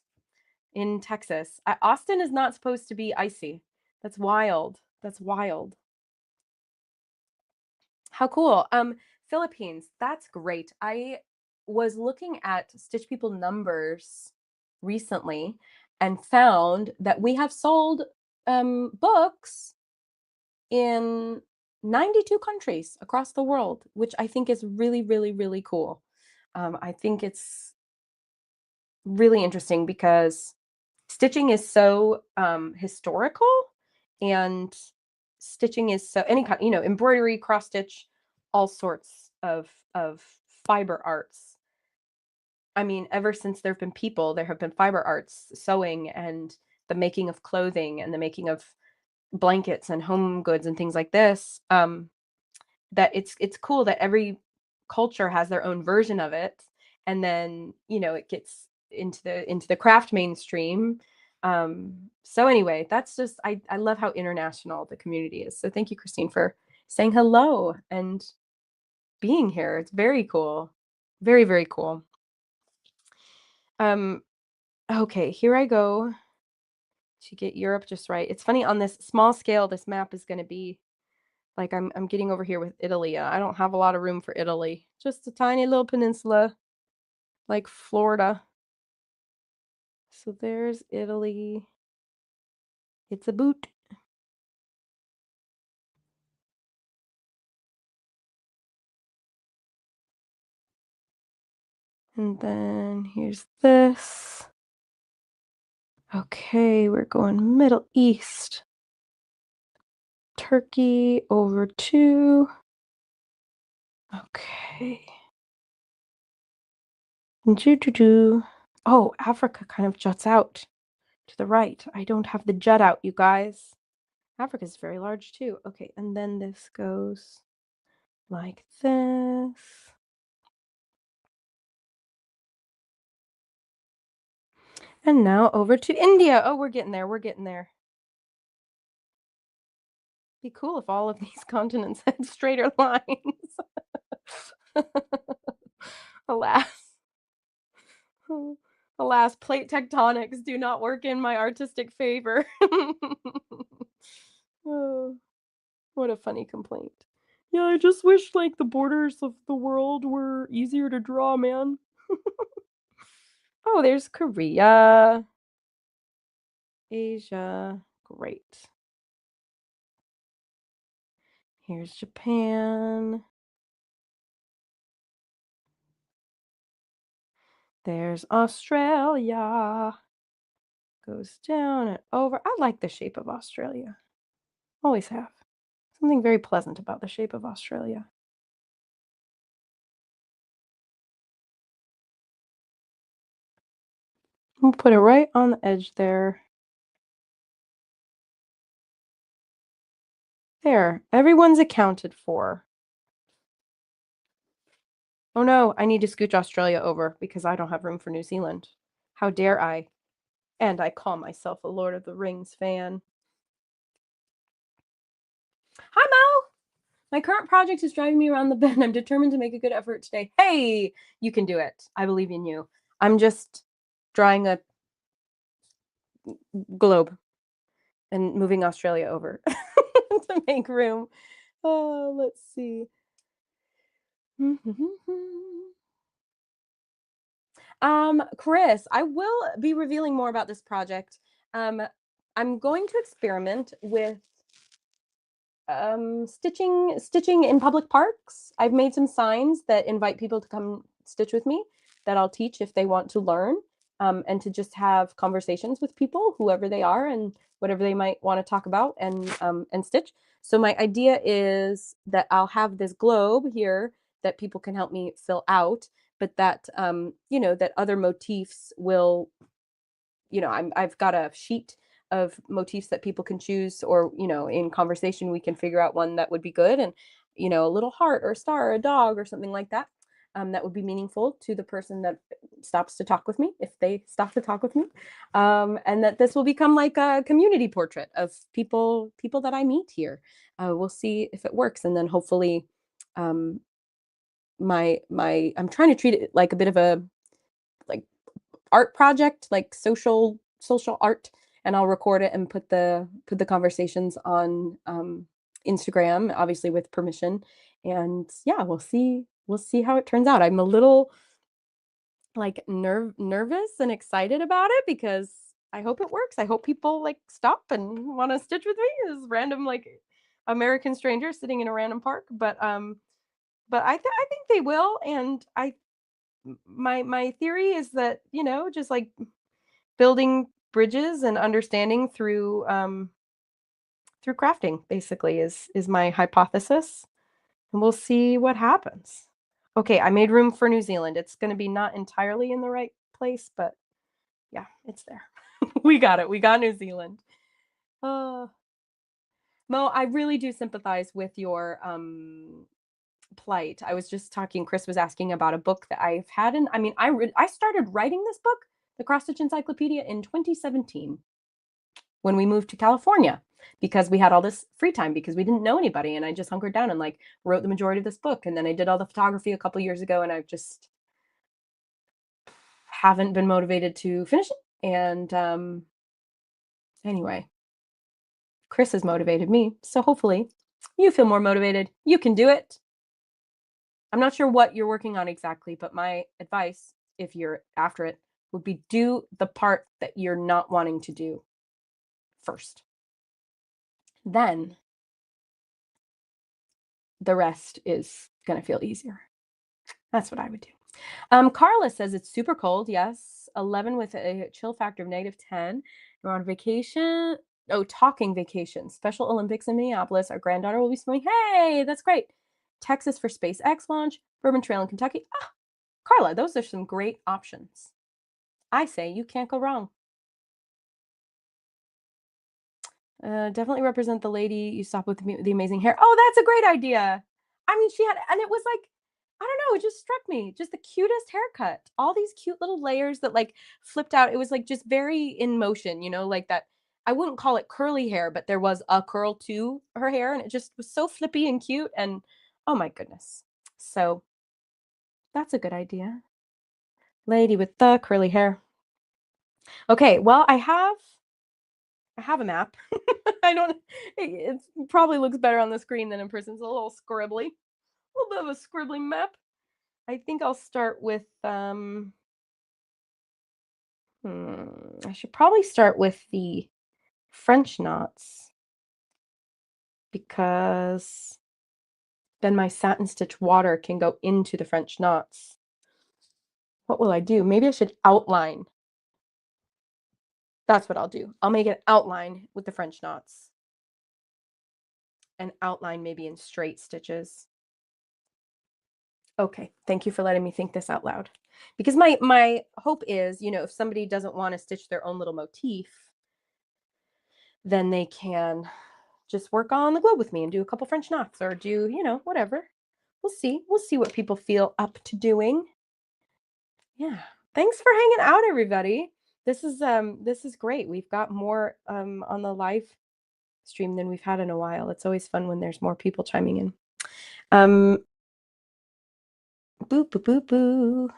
in Texas. Austin is not supposed to be icy. That's wild. That's wild. How cool. Philippines, that's great. I was looking at Stitch People numbers recently and found that we have sold books in 92 countries across the world, which I think is really, really, really cool. I think it's really interesting because stitching is so historical, and stitching is so any kind, embroidery, cross stitch, all sorts of fiber arts. I mean, ever since there have been people, there have been fiber arts, sewing, and the making of clothing, and the making of blankets and home goods and things like this. That it's cool that every culture has their own version of it, and then it gets into the craft mainstream. So anyway, that's just I love how international the community is. So thank you, Christine, for saying hello and being here. It's very cool. Very, very cool. um okay, here I go to get Europe just right. It's funny, on this small scale, this map is going to be like I'm getting over here with Italy. I don't have a lot of room for Italy. Just a tiny little peninsula like Florida. So there's Italy. It's a boot. And then here's this. Okay, we're going Middle East. Turkey over to. Okay. Oh, Africa kind of juts out to the right. I don't have the jut out, you guys. Africa's very large too. Okay, and then this goes like this. And now over to India. Oh, we're getting there. We're getting there. Be cool if all of these continents had straighter lines. Alas. Alas, plate tectonics do not work in my artistic favor. Oh, what a funny complaint. Yeah, I just wish like the borders of the world were easier to draw, man. Oh, there's Korea. Asia. Great. Here's Japan. There's Australia. Goes down and over. I like the shape of Australia. Always have. Something very pleasant about the shape of Australia. We'll put it right on the edge there. There. Everyone's accounted for. Oh no, I need to scooch Australia over because I don't have room for New Zealand. How dare I? And I call myself a Lord of the Rings fan. Hi, Mo! My current project is driving me around the bend. I'm determined to make a good effort today. Hey, you can do it. I believe in you. I'm just drawing a globe and moving Australia over to make room. Oh, let's see. Chris, I will be revealing more about this project. I'm going to experiment with stitching in public parks. I've made some signs that invite people to come stitch with me that I'll teach if they want to learn, and to just have conversations with people, whoever they are, and whatever they might want to talk about and stitch. So my idea is that I'll have this globe here that people can help me fill out, but that that other motifs will, I've got a sheet of motifs that people can choose, or in conversation we can figure out one that would be good, and a little heart or a star or a dog or something like that, that would be meaningful to the person that stops to talk with me, if they stop to talk with me, and that this will become like a community portrait of people that I meet here. We'll see if it works, and then hopefully, um, my I'm trying to treat it like a bit of a, like, art project, like social art, and I'll record it and put the conversations on Instagram, obviously with permission. And yeah, we'll see how it turns out. I'm a little like nervous and excited about it because I hope it works. I hope people like stop and want to stitch with me as random like American strangers sitting in a random park. But I think they will, and my theory is that just like building bridges and understanding through crafting basically is my hypothesis, and we'll see what happens. Okay, I made room for New Zealand. It's going to be not entirely in the right place, but yeah, it's there. We got it. We got New Zealand. uh Mo, I really do sympathize with your plight. I was just talking, Chris was asking about a book that I've had, and I mean, I started writing this book, the Cross Stitch Encyclopedia, in 2017 when we moved to California, because we had all this free time because we didn't know anybody, and I just hunkered down and like wrote the majority of this book, and then I did all the photography a couple years ago, and I just haven't been motivated to finish it. And anyway, Chris has motivated me, so hopefully you feel more motivated. You can do it. I'm not sure what you're working on exactly, but my advice, if you're after it, would be do the part that you're not wanting to do first. Then the rest is going to feel easier. That's what I would do. Carla says it's super cold. Yes. 11 with a chill factor of -10. We're on vacation. Oh, talking vacation. Special Olympics in Minneapolis. Our granddaughter will be swimming. Hey, that's great. Texas for SpaceX launch. Bourbon Trail in Kentucky. Ah, Carla, those are some great options. I say you can't go wrong. Definitely represent the lady you stop with the amazing hair. Oh, that's a great idea. I mean, she had, and it was like, I don't know, it just struck me. Just the cutest haircut. All these cute little layers that like flipped out. It was like just very in motion, like that. I wouldn't call it curly hair, but there was a curl to her hair, and it just was so flippy and cute. And oh my goodness. So that's a good idea. Lady with the curly hair. Okay, well, I have a map. I don't. It probably looks better on the screen than in person. It's a little scribbly, a little bit of a scribbly map. I think I'll start with. I should probably start with the French knots, because then my satin stitch water can go into the French knots. What will I do? Maybe I should outline. That's what I'll do. I'll make an outline with the French knots, and outline maybe in straight stitches. Okay, thank you for letting me think this out loud. Because my hope is, if somebody doesn't want to stitch their own little motif, then they can just work on the globe with me and do a couple French knots, or do, whatever. We'll see. We'll see what people feel up to doing. Yeah. Thanks for hanging out, everybody. This is great. We've got more on the live stream than we've had in a while. It's always fun when there's more people chiming in. Boo boo boo boo.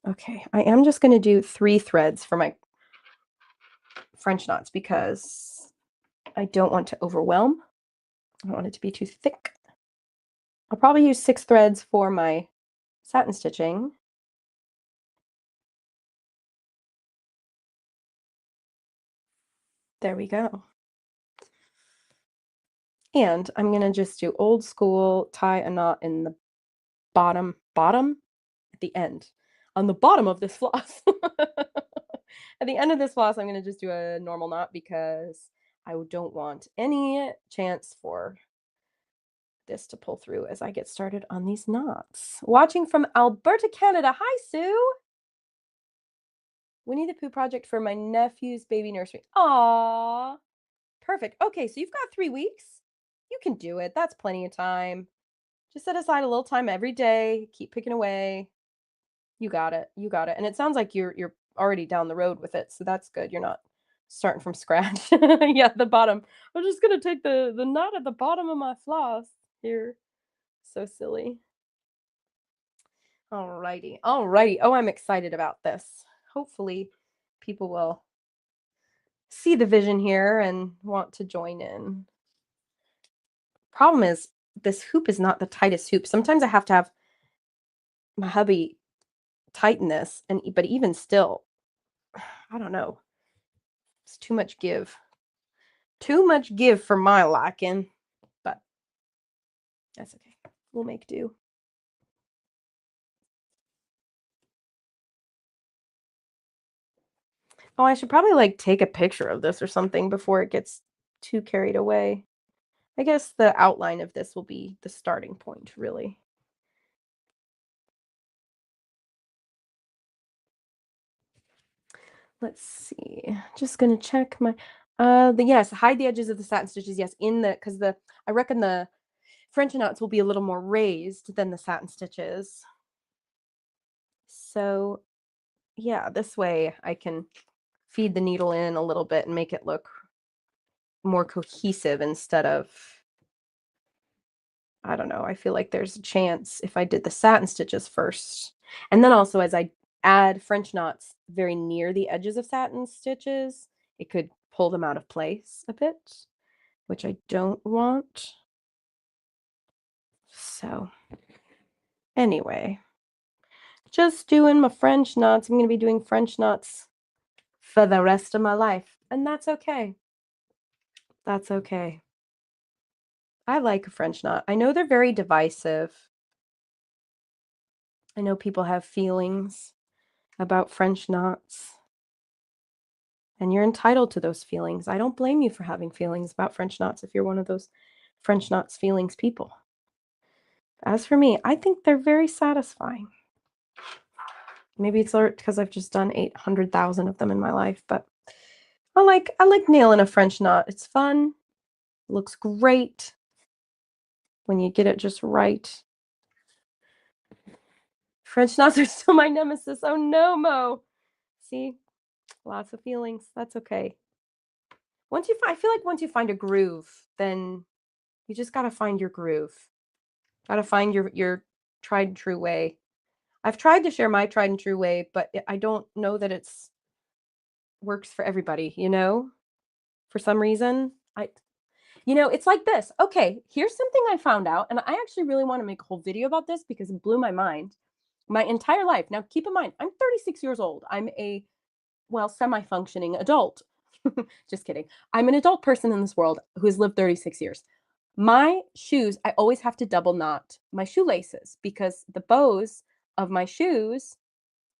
Okay, I am just going to do 3 threads for my French knots because I don't want to overwhelm. I don't want it to be too thick. I'll probably use 6 threads for my satin stitching. There we go. And I'm going to just do old school, tie a knot in the bottom at the end, on the bottom of this floss. At the end of this floss, I'm going to just do a normal knot because I don't want any chance for this to pull through as I get started on these knots. Watching from Alberta, Canada. Hi, Sue. Winnie the Pooh project for my nephew's baby nursery. Aww. Perfect. Okay, so you've got 3 weeks. You can do it. That's plenty of time. Just set aside a little time every day. Keep picking away. You got it. You got it. And it sounds like you're already down the road with it, so that's good. You're not starting from scratch. Yeah, the bottom. I'm just gonna take the knot at the bottom of my floss here. So silly. Alrighty. Alrighty. Oh, I'm excited about this. Hopefully people will see the vision here and want to join in. Problem is, this hoop is not the tightest hoop. Sometimes I have to have my hubby tighten this, but even still, I don't know. It's too much give. Too much give for my liking, but that's okay. We'll make do. Oh, I should probably like take a picture of this or something before it gets too carried away. I guess the outline of this will be the starting point, really. Let's see. Just gonna check my yes, hide the edges of the satin stitches. Yes, because I reckon the French knots will be a little more raised than the satin stitches. So yeah, this way I can feed the needle in a little bit and make it look more cohesive instead of, I don't know, I feel like there's a chance if I did the satin stitches first. And then also as I add French knots very near the edges of satin stitches, it could pull them out of place a bit, which I don't want. So anyway, just doing my French knots. I'm going to be doing French knots for the rest of my life, and that's okay. That's okay. I like a French knot. I know they're very divisive. I know people have feelings about French knots, and you're entitled to those feelings. I don't blame you for having feelings about French knots if you're one of those French knots feelings people. As for me, I think they're very satisfying. Maybe it's because I've just done 800,000 of them in my life, but I like nailing a French knot. It's fun. It looks great when you get it just right. French knots are still my nemesis. Oh no, Mo. See, lots of feelings. That's okay. I feel like once you find a groove, then you just gotta find your groove. Gotta find your tried and true way. I've tried to share my tried and true way, but I don't know that it's works for everybody, For some reason. It's like this. Okay, here's something I found out, and I actually really want to make a whole video about this because it blew my mind. My entire life. Now, keep in mind, I'm 36 years old. I'm a, semi-functioning adult. Just kidding. I'm an adult person in this world who has lived 36 years. My shoes, I always have to double knot my shoelaces because the bows of my shoes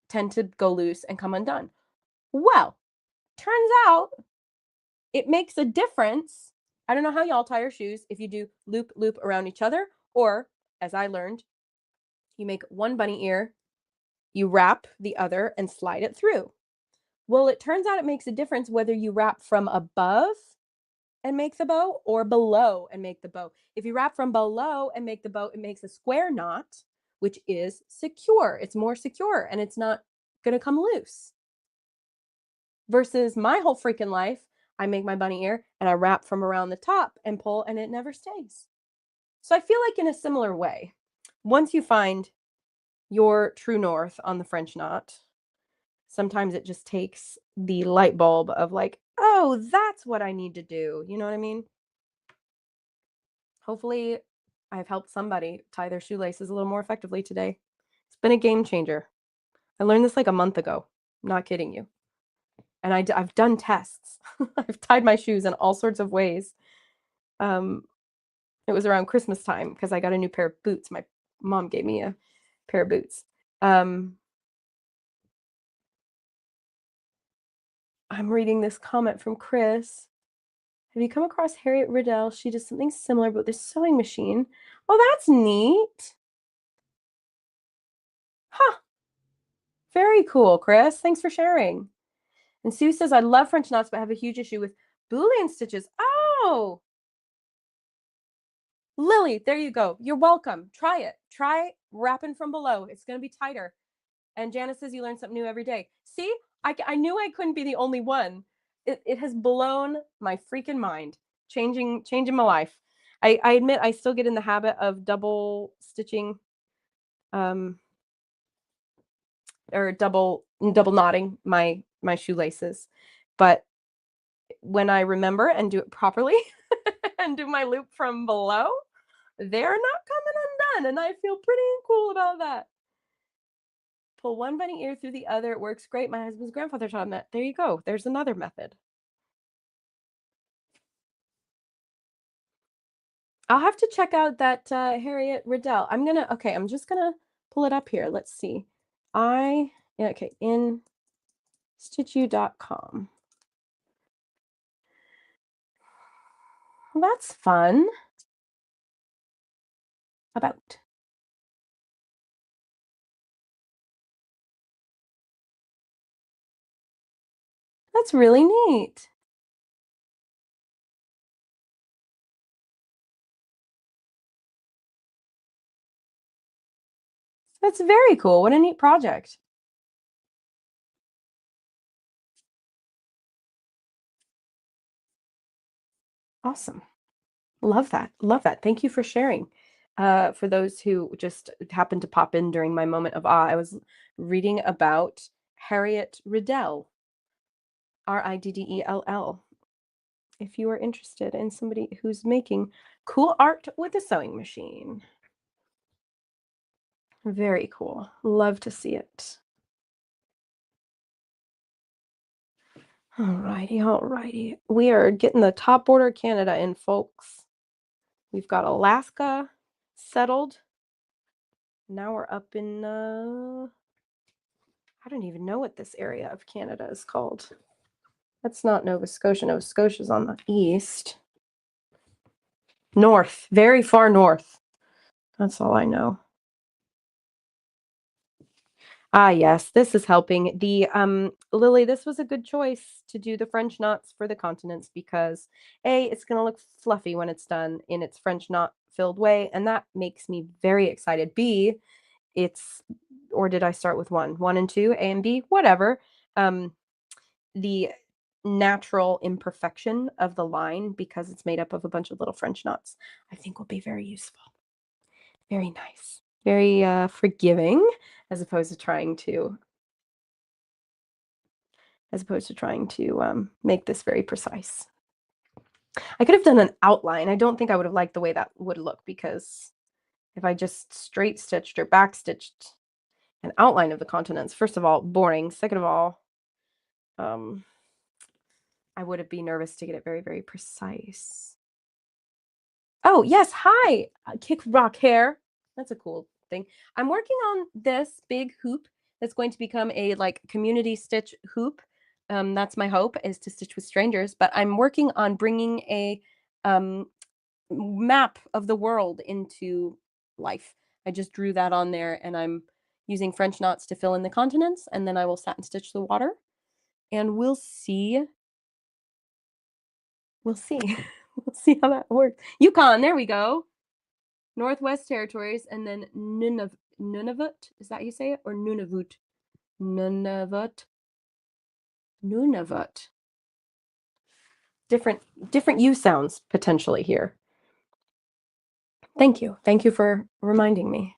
tend to go loose and come undone. Well, turns out it makes a difference. I don't know how y'all tie your shoes if you do loop, loop around each other, or as I learned, you make one bunny ear, you wrap the other and slide it through. Well, it turns out it makes a difference whether you wrap from above and make the bow or below and make the bow. If you wrap from below and make the bow, it makes a square knot, which is secure. It's more secure and it's not going to come loose. Versus my whole freaking life, I make my bunny ear and I wrap from around the top and pull and it never stays. So I feel like in a similar way, once you find your true north on the French knot, sometimes it just takes the light bulb of like, oh, that's what I need to do. You know what I mean? Hopefully I've helped somebody tie their shoelaces a little more effectively today. It's been a game changer. I learned this like a month ago. I'm not kidding you. And I've done tests. I've tied my shoes in all sorts of ways. It was around Christmas time because I got a new pair of boots. My mom gave me a pair of boots. I'm reading this comment from Chris. Have you come across Harriet Riddell? She does something similar, but with this sewing machine. Oh, that's neat. Huh. Very cool, Chris. Thanks for sharing. And Sue says, I love French knots, but I have a huge issue with Boolean stitches. Oh, Lily, there you go. You're welcome. Try it. Try wrapping from below. It's going to be tighter. And Janice says you learn something new every day. See, I knew I couldn't be the only one. It has blown my freaking mind, changing my life. I admit I still get in the habit of double stitching, or double knotting my shoelaces, but when I remember and do it properly and do my loop from below, they're not coming undone, and I feel pretty cool about that. Pull one bunny ear through the other. It works great. My husband's grandfather taught him that. There you go. There's another method. I'll have to check out that Harriet Riddell. I'm just gonna pull it up here. Let's see. Okay, in stitchu.com. Well, that's fun. About. That's really neat. That's very cool. What a neat project. Awesome. Love that. Love that. Thank you for sharing. For those who just happened to pop in during my moment of awe, I was reading about Harriet Riddell, Riddell. If you are interested in somebody who's making cool art with a sewing machine. Very cool. Love to see it. Alrighty. We are getting the top border of Canada in, folks. We've got Alaska settled. Now we're up in, I don't even know what this area of Canada is called. That's not Nova Scotia. Nova Scotia's on the east. North, very far north. That's all I know. Ah, yes, this is helping. Lily, this was a good choice to do the French knots for the continents because A, it's going to look fluffy when it's done in its French knot filled way, and that makes me very excited. B, or did I start with one? One and two, A and B, whatever. The natural imperfection of the line, because it's made up of a bunch of little French knots, I think will be very useful. Very nice. Very forgiving, as opposed to trying to make this very precise. I could have done an outline. I don't think I would have liked the way that would look, because if I just straight stitched or back stitched an outline of the continents, first of all, boring. Second of all, I would be nervous to get it very, very precise. Oh, yes. Hi, Kick Rock Hair. That's a cool thing. I'm working on this big hoop that's going to become a community stitch hoop. That's my hope, is to stitch with strangers, but I'm working on bringing a map of the world into life. I just drew that on there, and I'm using French knots to fill in the continents, and then I will satin stitch the water, and we'll see. We'll see. We'll see how that works. Yukon, there we go. Northwest Territories, and then Nunavut. Is that how you say it? Or Nunavut? Nunavut. Different U sounds potentially here. Thank you. Thank you for reminding me.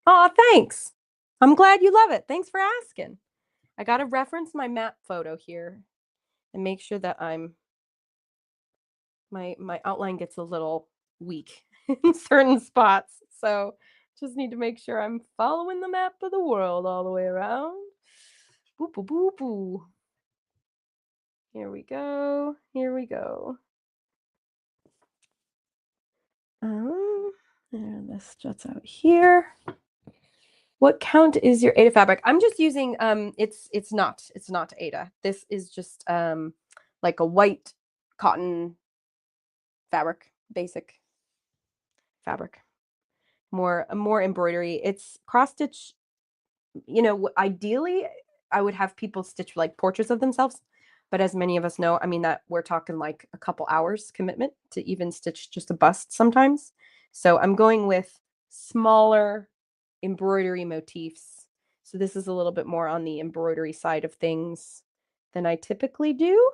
Oh, thanks. I'm glad you love it. Thanks for asking. I got to reference my map photo here and make sure that my outline gets a little weak in certain spots. So just need to make sure I'm following the map of the world all the way around. Boop, boop, boop, boop. Here we go. And this juts out here. What count is your Aida fabric? I'm just using it's not Aida. This is just like a white cotton fabric, basic fabric. More embroidery. It's cross stitch. You know, ideally I would have people stitch like portraits of themselves, but as many of us know, I mean that we're talking like a couple hours commitment to even stitch just a bust sometimes. So I'm going with smaller embroidery motifs. So this is a little bit more on the embroidery side of things than I typically do,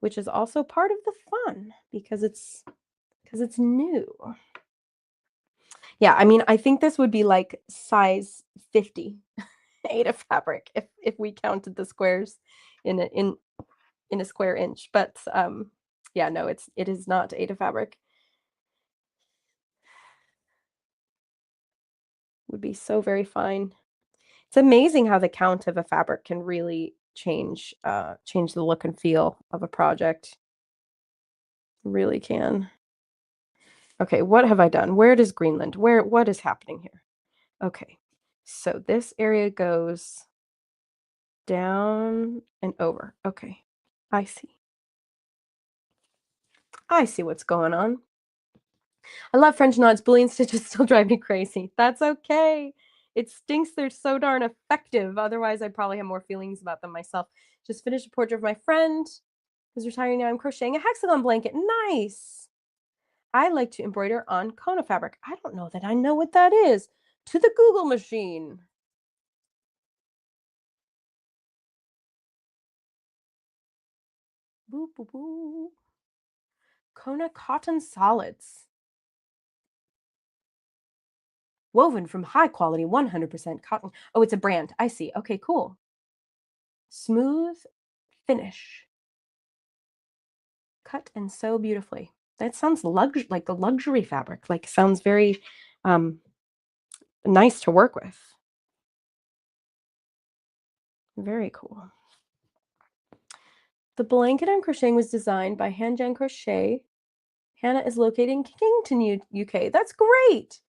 which is also part of the fun because it's new. Yeah, I mean, I think this would be like size 50 Aida fabric if we counted the squares in a square inch. But yeah, no, it is not Aida fabric. Would be so very fine. It's amazing how the count of a fabric can really change the look and feel of a project. Really can. Okay, what have I done? Where does Greenland? What is happening here? Okay. So this area goes down and over. Okay. I see. I see what's going on. I love French knots. Boolean stitches still drive me crazy. That's okay. It stinks they're so darn effective. Otherwise, I'd probably have more feelings about them myself. Just finished a portrait of my friend who's retiring now. I'm crocheting a hexagon blanket. Nice. I like to embroider on Kona fabric. I don't know that I know what that is. To the Google machine. Boo, boo, boo. Kona cotton solids. Woven from high quality 100% cotton. Oh, it's a brand. I see. Okay, cool. Smooth finish. Cut and sew beautifully. That sounds like a luxury fabric. Like sounds very nice to work with. Very cool. The blanket I'm crocheting was designed by Hanjan Crochet. Hannah is located in Kington, UK. That's great.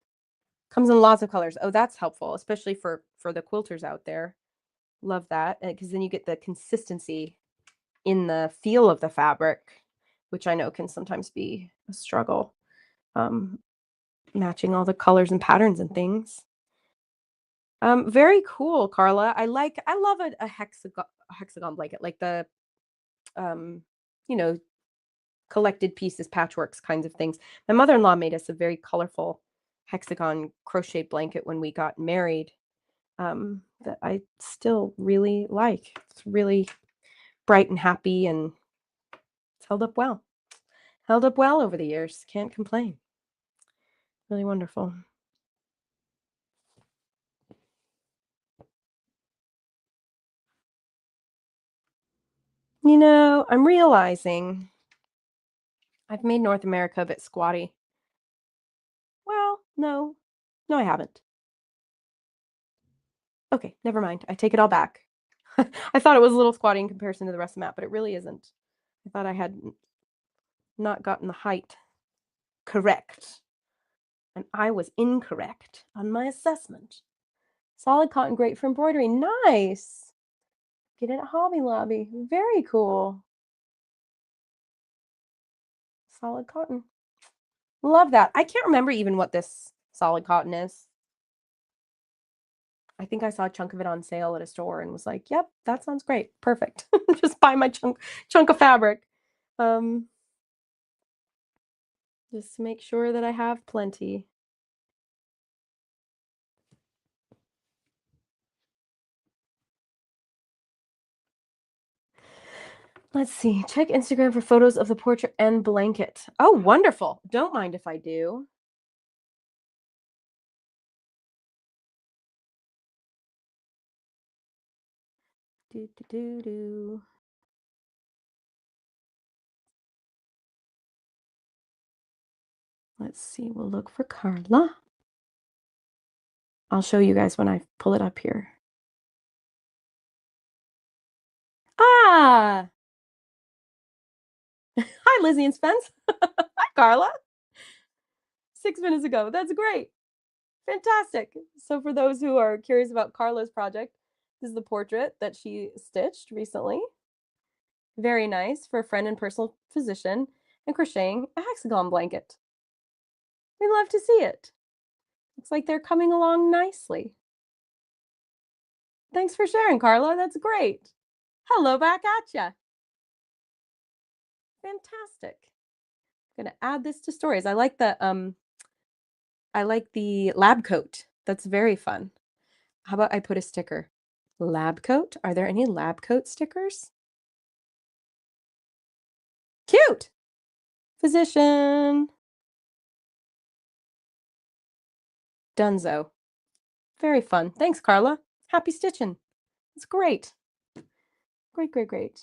Comes in lots of colors. Oh, that's helpful, especially for the quilters out there. Love that, because then you get the consistency in the feel of the fabric, which I know can sometimes be a struggle. Matching all the colors and patterns and things. Very cool, Carla. I love a hexagon blanket, like the you know, collected pieces, patchworks kinds of things. My mother-in-law made us a very colorful hexagon crochet blanket when we got married. That I still really like. It's really bright and happy, and it's held up well. Held up well over the years. Can't complain. Really wonderful. You know, I'm realizing I've made North America a bit squatty. Well, no. No, I haven't. Okay, never mind. I take it all back. I thought it was a little squatty in comparison to the rest of the map, but it really isn't. I thought I had not gotten the height correct, and I was incorrect on my assessment. Solid cotton, great for embroidery. Nice. Get it at Hobby Lobby. Very cool. Solid cotton. Love that. I can't remember even what this solid cotton is. I think I saw a chunk of it on sale at a store and was like, "Yep, that sounds great. Perfect. Just buy my chunk of fabric." Just to make sure that I have plenty. Let's see. Check Instagram for photos of the portrait and blanket. Oh, wonderful. Don't mind if I do. Do, do, do, do. Let's see. We'll look for Carla. I'll show you guys when I pull it up here. Ah! Hi, Lizzie and Spence. Hi, Carla. 6 minutes ago. That's great. Fantastic. So for those who are curious about Carla's project, this is the portrait that she stitched recently. Very nice for a friend and personal physician and crocheting a hexagon blanket. We love to see it. Looks like they're coming along nicely. Thanks for sharing, Carla. That's great. Hello back at ya. Fantastic. I'm gonna add this to stories. I like the lab coat. That's very fun. How about I put a sticker? Lab coat? Are there any lab coat stickers? Cute. Physician. Dunzo. Very fun. Thanks, Carla. Happy stitching. It's great. Great, great, great.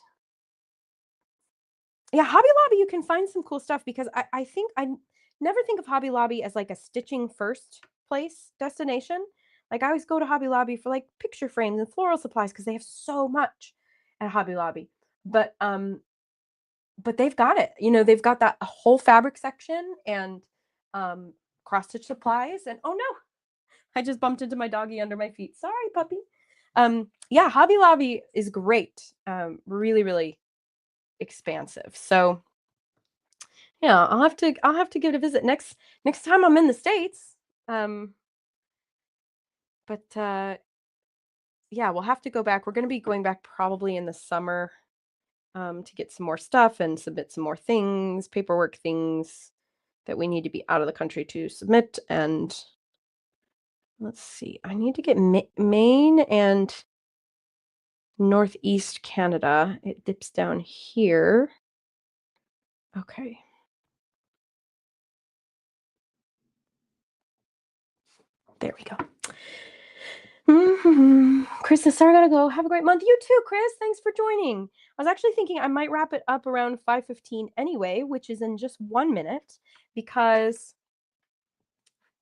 Yeah, Hobby Lobby, you can find some cool stuff because I think never think of Hobby Lobby as like a stitching first place destination. Like I always go to Hobby Lobby for like picture frames and floral supplies because they have so much at Hobby Lobby. But they've got it. You know, they've got that whole fabric section and cross stitch supplies. And oh no, I just bumped into my doggy under my feet. Sorry, puppy. Yeah, Hobby Lobby is great. Really, really expansive. So yeah, I'll have to give it a visit next time I'm in the States. But yeah, we'll have to go back. We're going to be going back probably in the summer to get some more stuff and submit some more things, paperwork things that we need to be out of the country to submit. And let's see, I need to get Maine and Northeast Canada. It dips down here. Okay. There we go. Chris is sorry, I gotta go. Have a great month. You too, Chris. Thanks for joining. I was actually thinking I might wrap it up around 5:15 anyway, which is in just 1 minute, because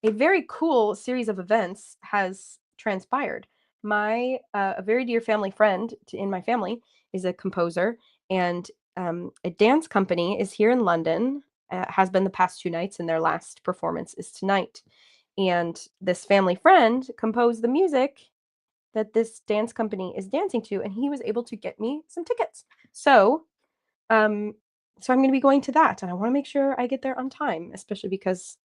a very cool series of events has transpired. My a very dear family friend in my family is a composer, and a dance company is here in London. Has been the past 2 nights, and their last performance is tonight. And this family friend composed the music that this dance company is dancing to, and he was able to get me some tickets. So, I'm going to be going to that, and I want to make sure I get there on time, especially because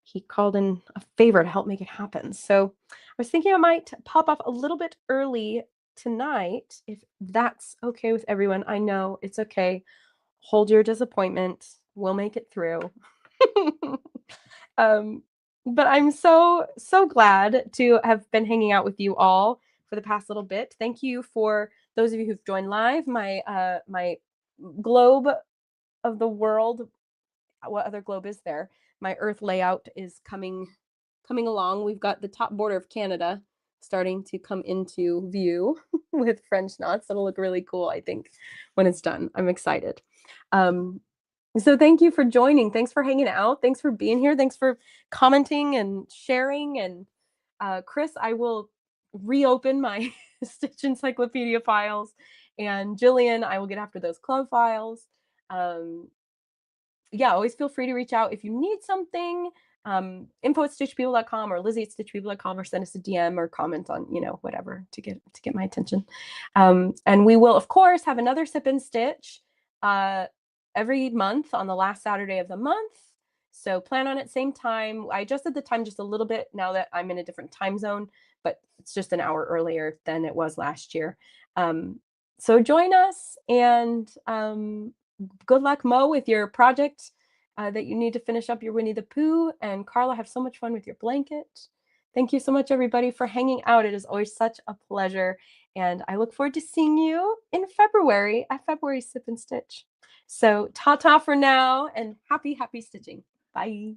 he called in a favor to help make it happen. So, I was thinking I might pop off a little bit early tonight, if that's okay with everyone. I know it's okay. Hold your disappointment. We'll make it through. um, but I'm so glad to have been hanging out with you all for the past little bit. Thank you for those of you who've joined live. My globe of the world. What other globe is there? My Earth layout is coming along. We've got the top border of Canada starting to come into view with French knots. That'll look really cool, I think, when it's done. I'm excited. So thank you for joining. Thanks for hanging out. Thanks for being here. Thanks for commenting and sharing. And Chris, I will reopen my Stitch Encyclopedia files. And Jillian, I will get after those club files. Yeah, always feel free to reach out if you need something. Info@stitchpeople.com or Lizzie@stitchpeople.com, or send us a DM or comment on, whatever to get my attention. And we will, of course, have another Sip and Stitch every month on the last Saturday of the month. So plan on it, same time. I adjusted the time just a little bit now that I'm in a different time zone, but it's just an hour earlier than it was last year. So join us, and good luck, Mo, with your project that you need to finish up your Winnie the Pooh. And Carla, have so much fun with your blanket. Thank you so much, everybody, for hanging out. It is always such a pleasure. And I look forward to seeing you in February at February Sip and Stitch. So ta-ta for now, and happy stitching. Bye.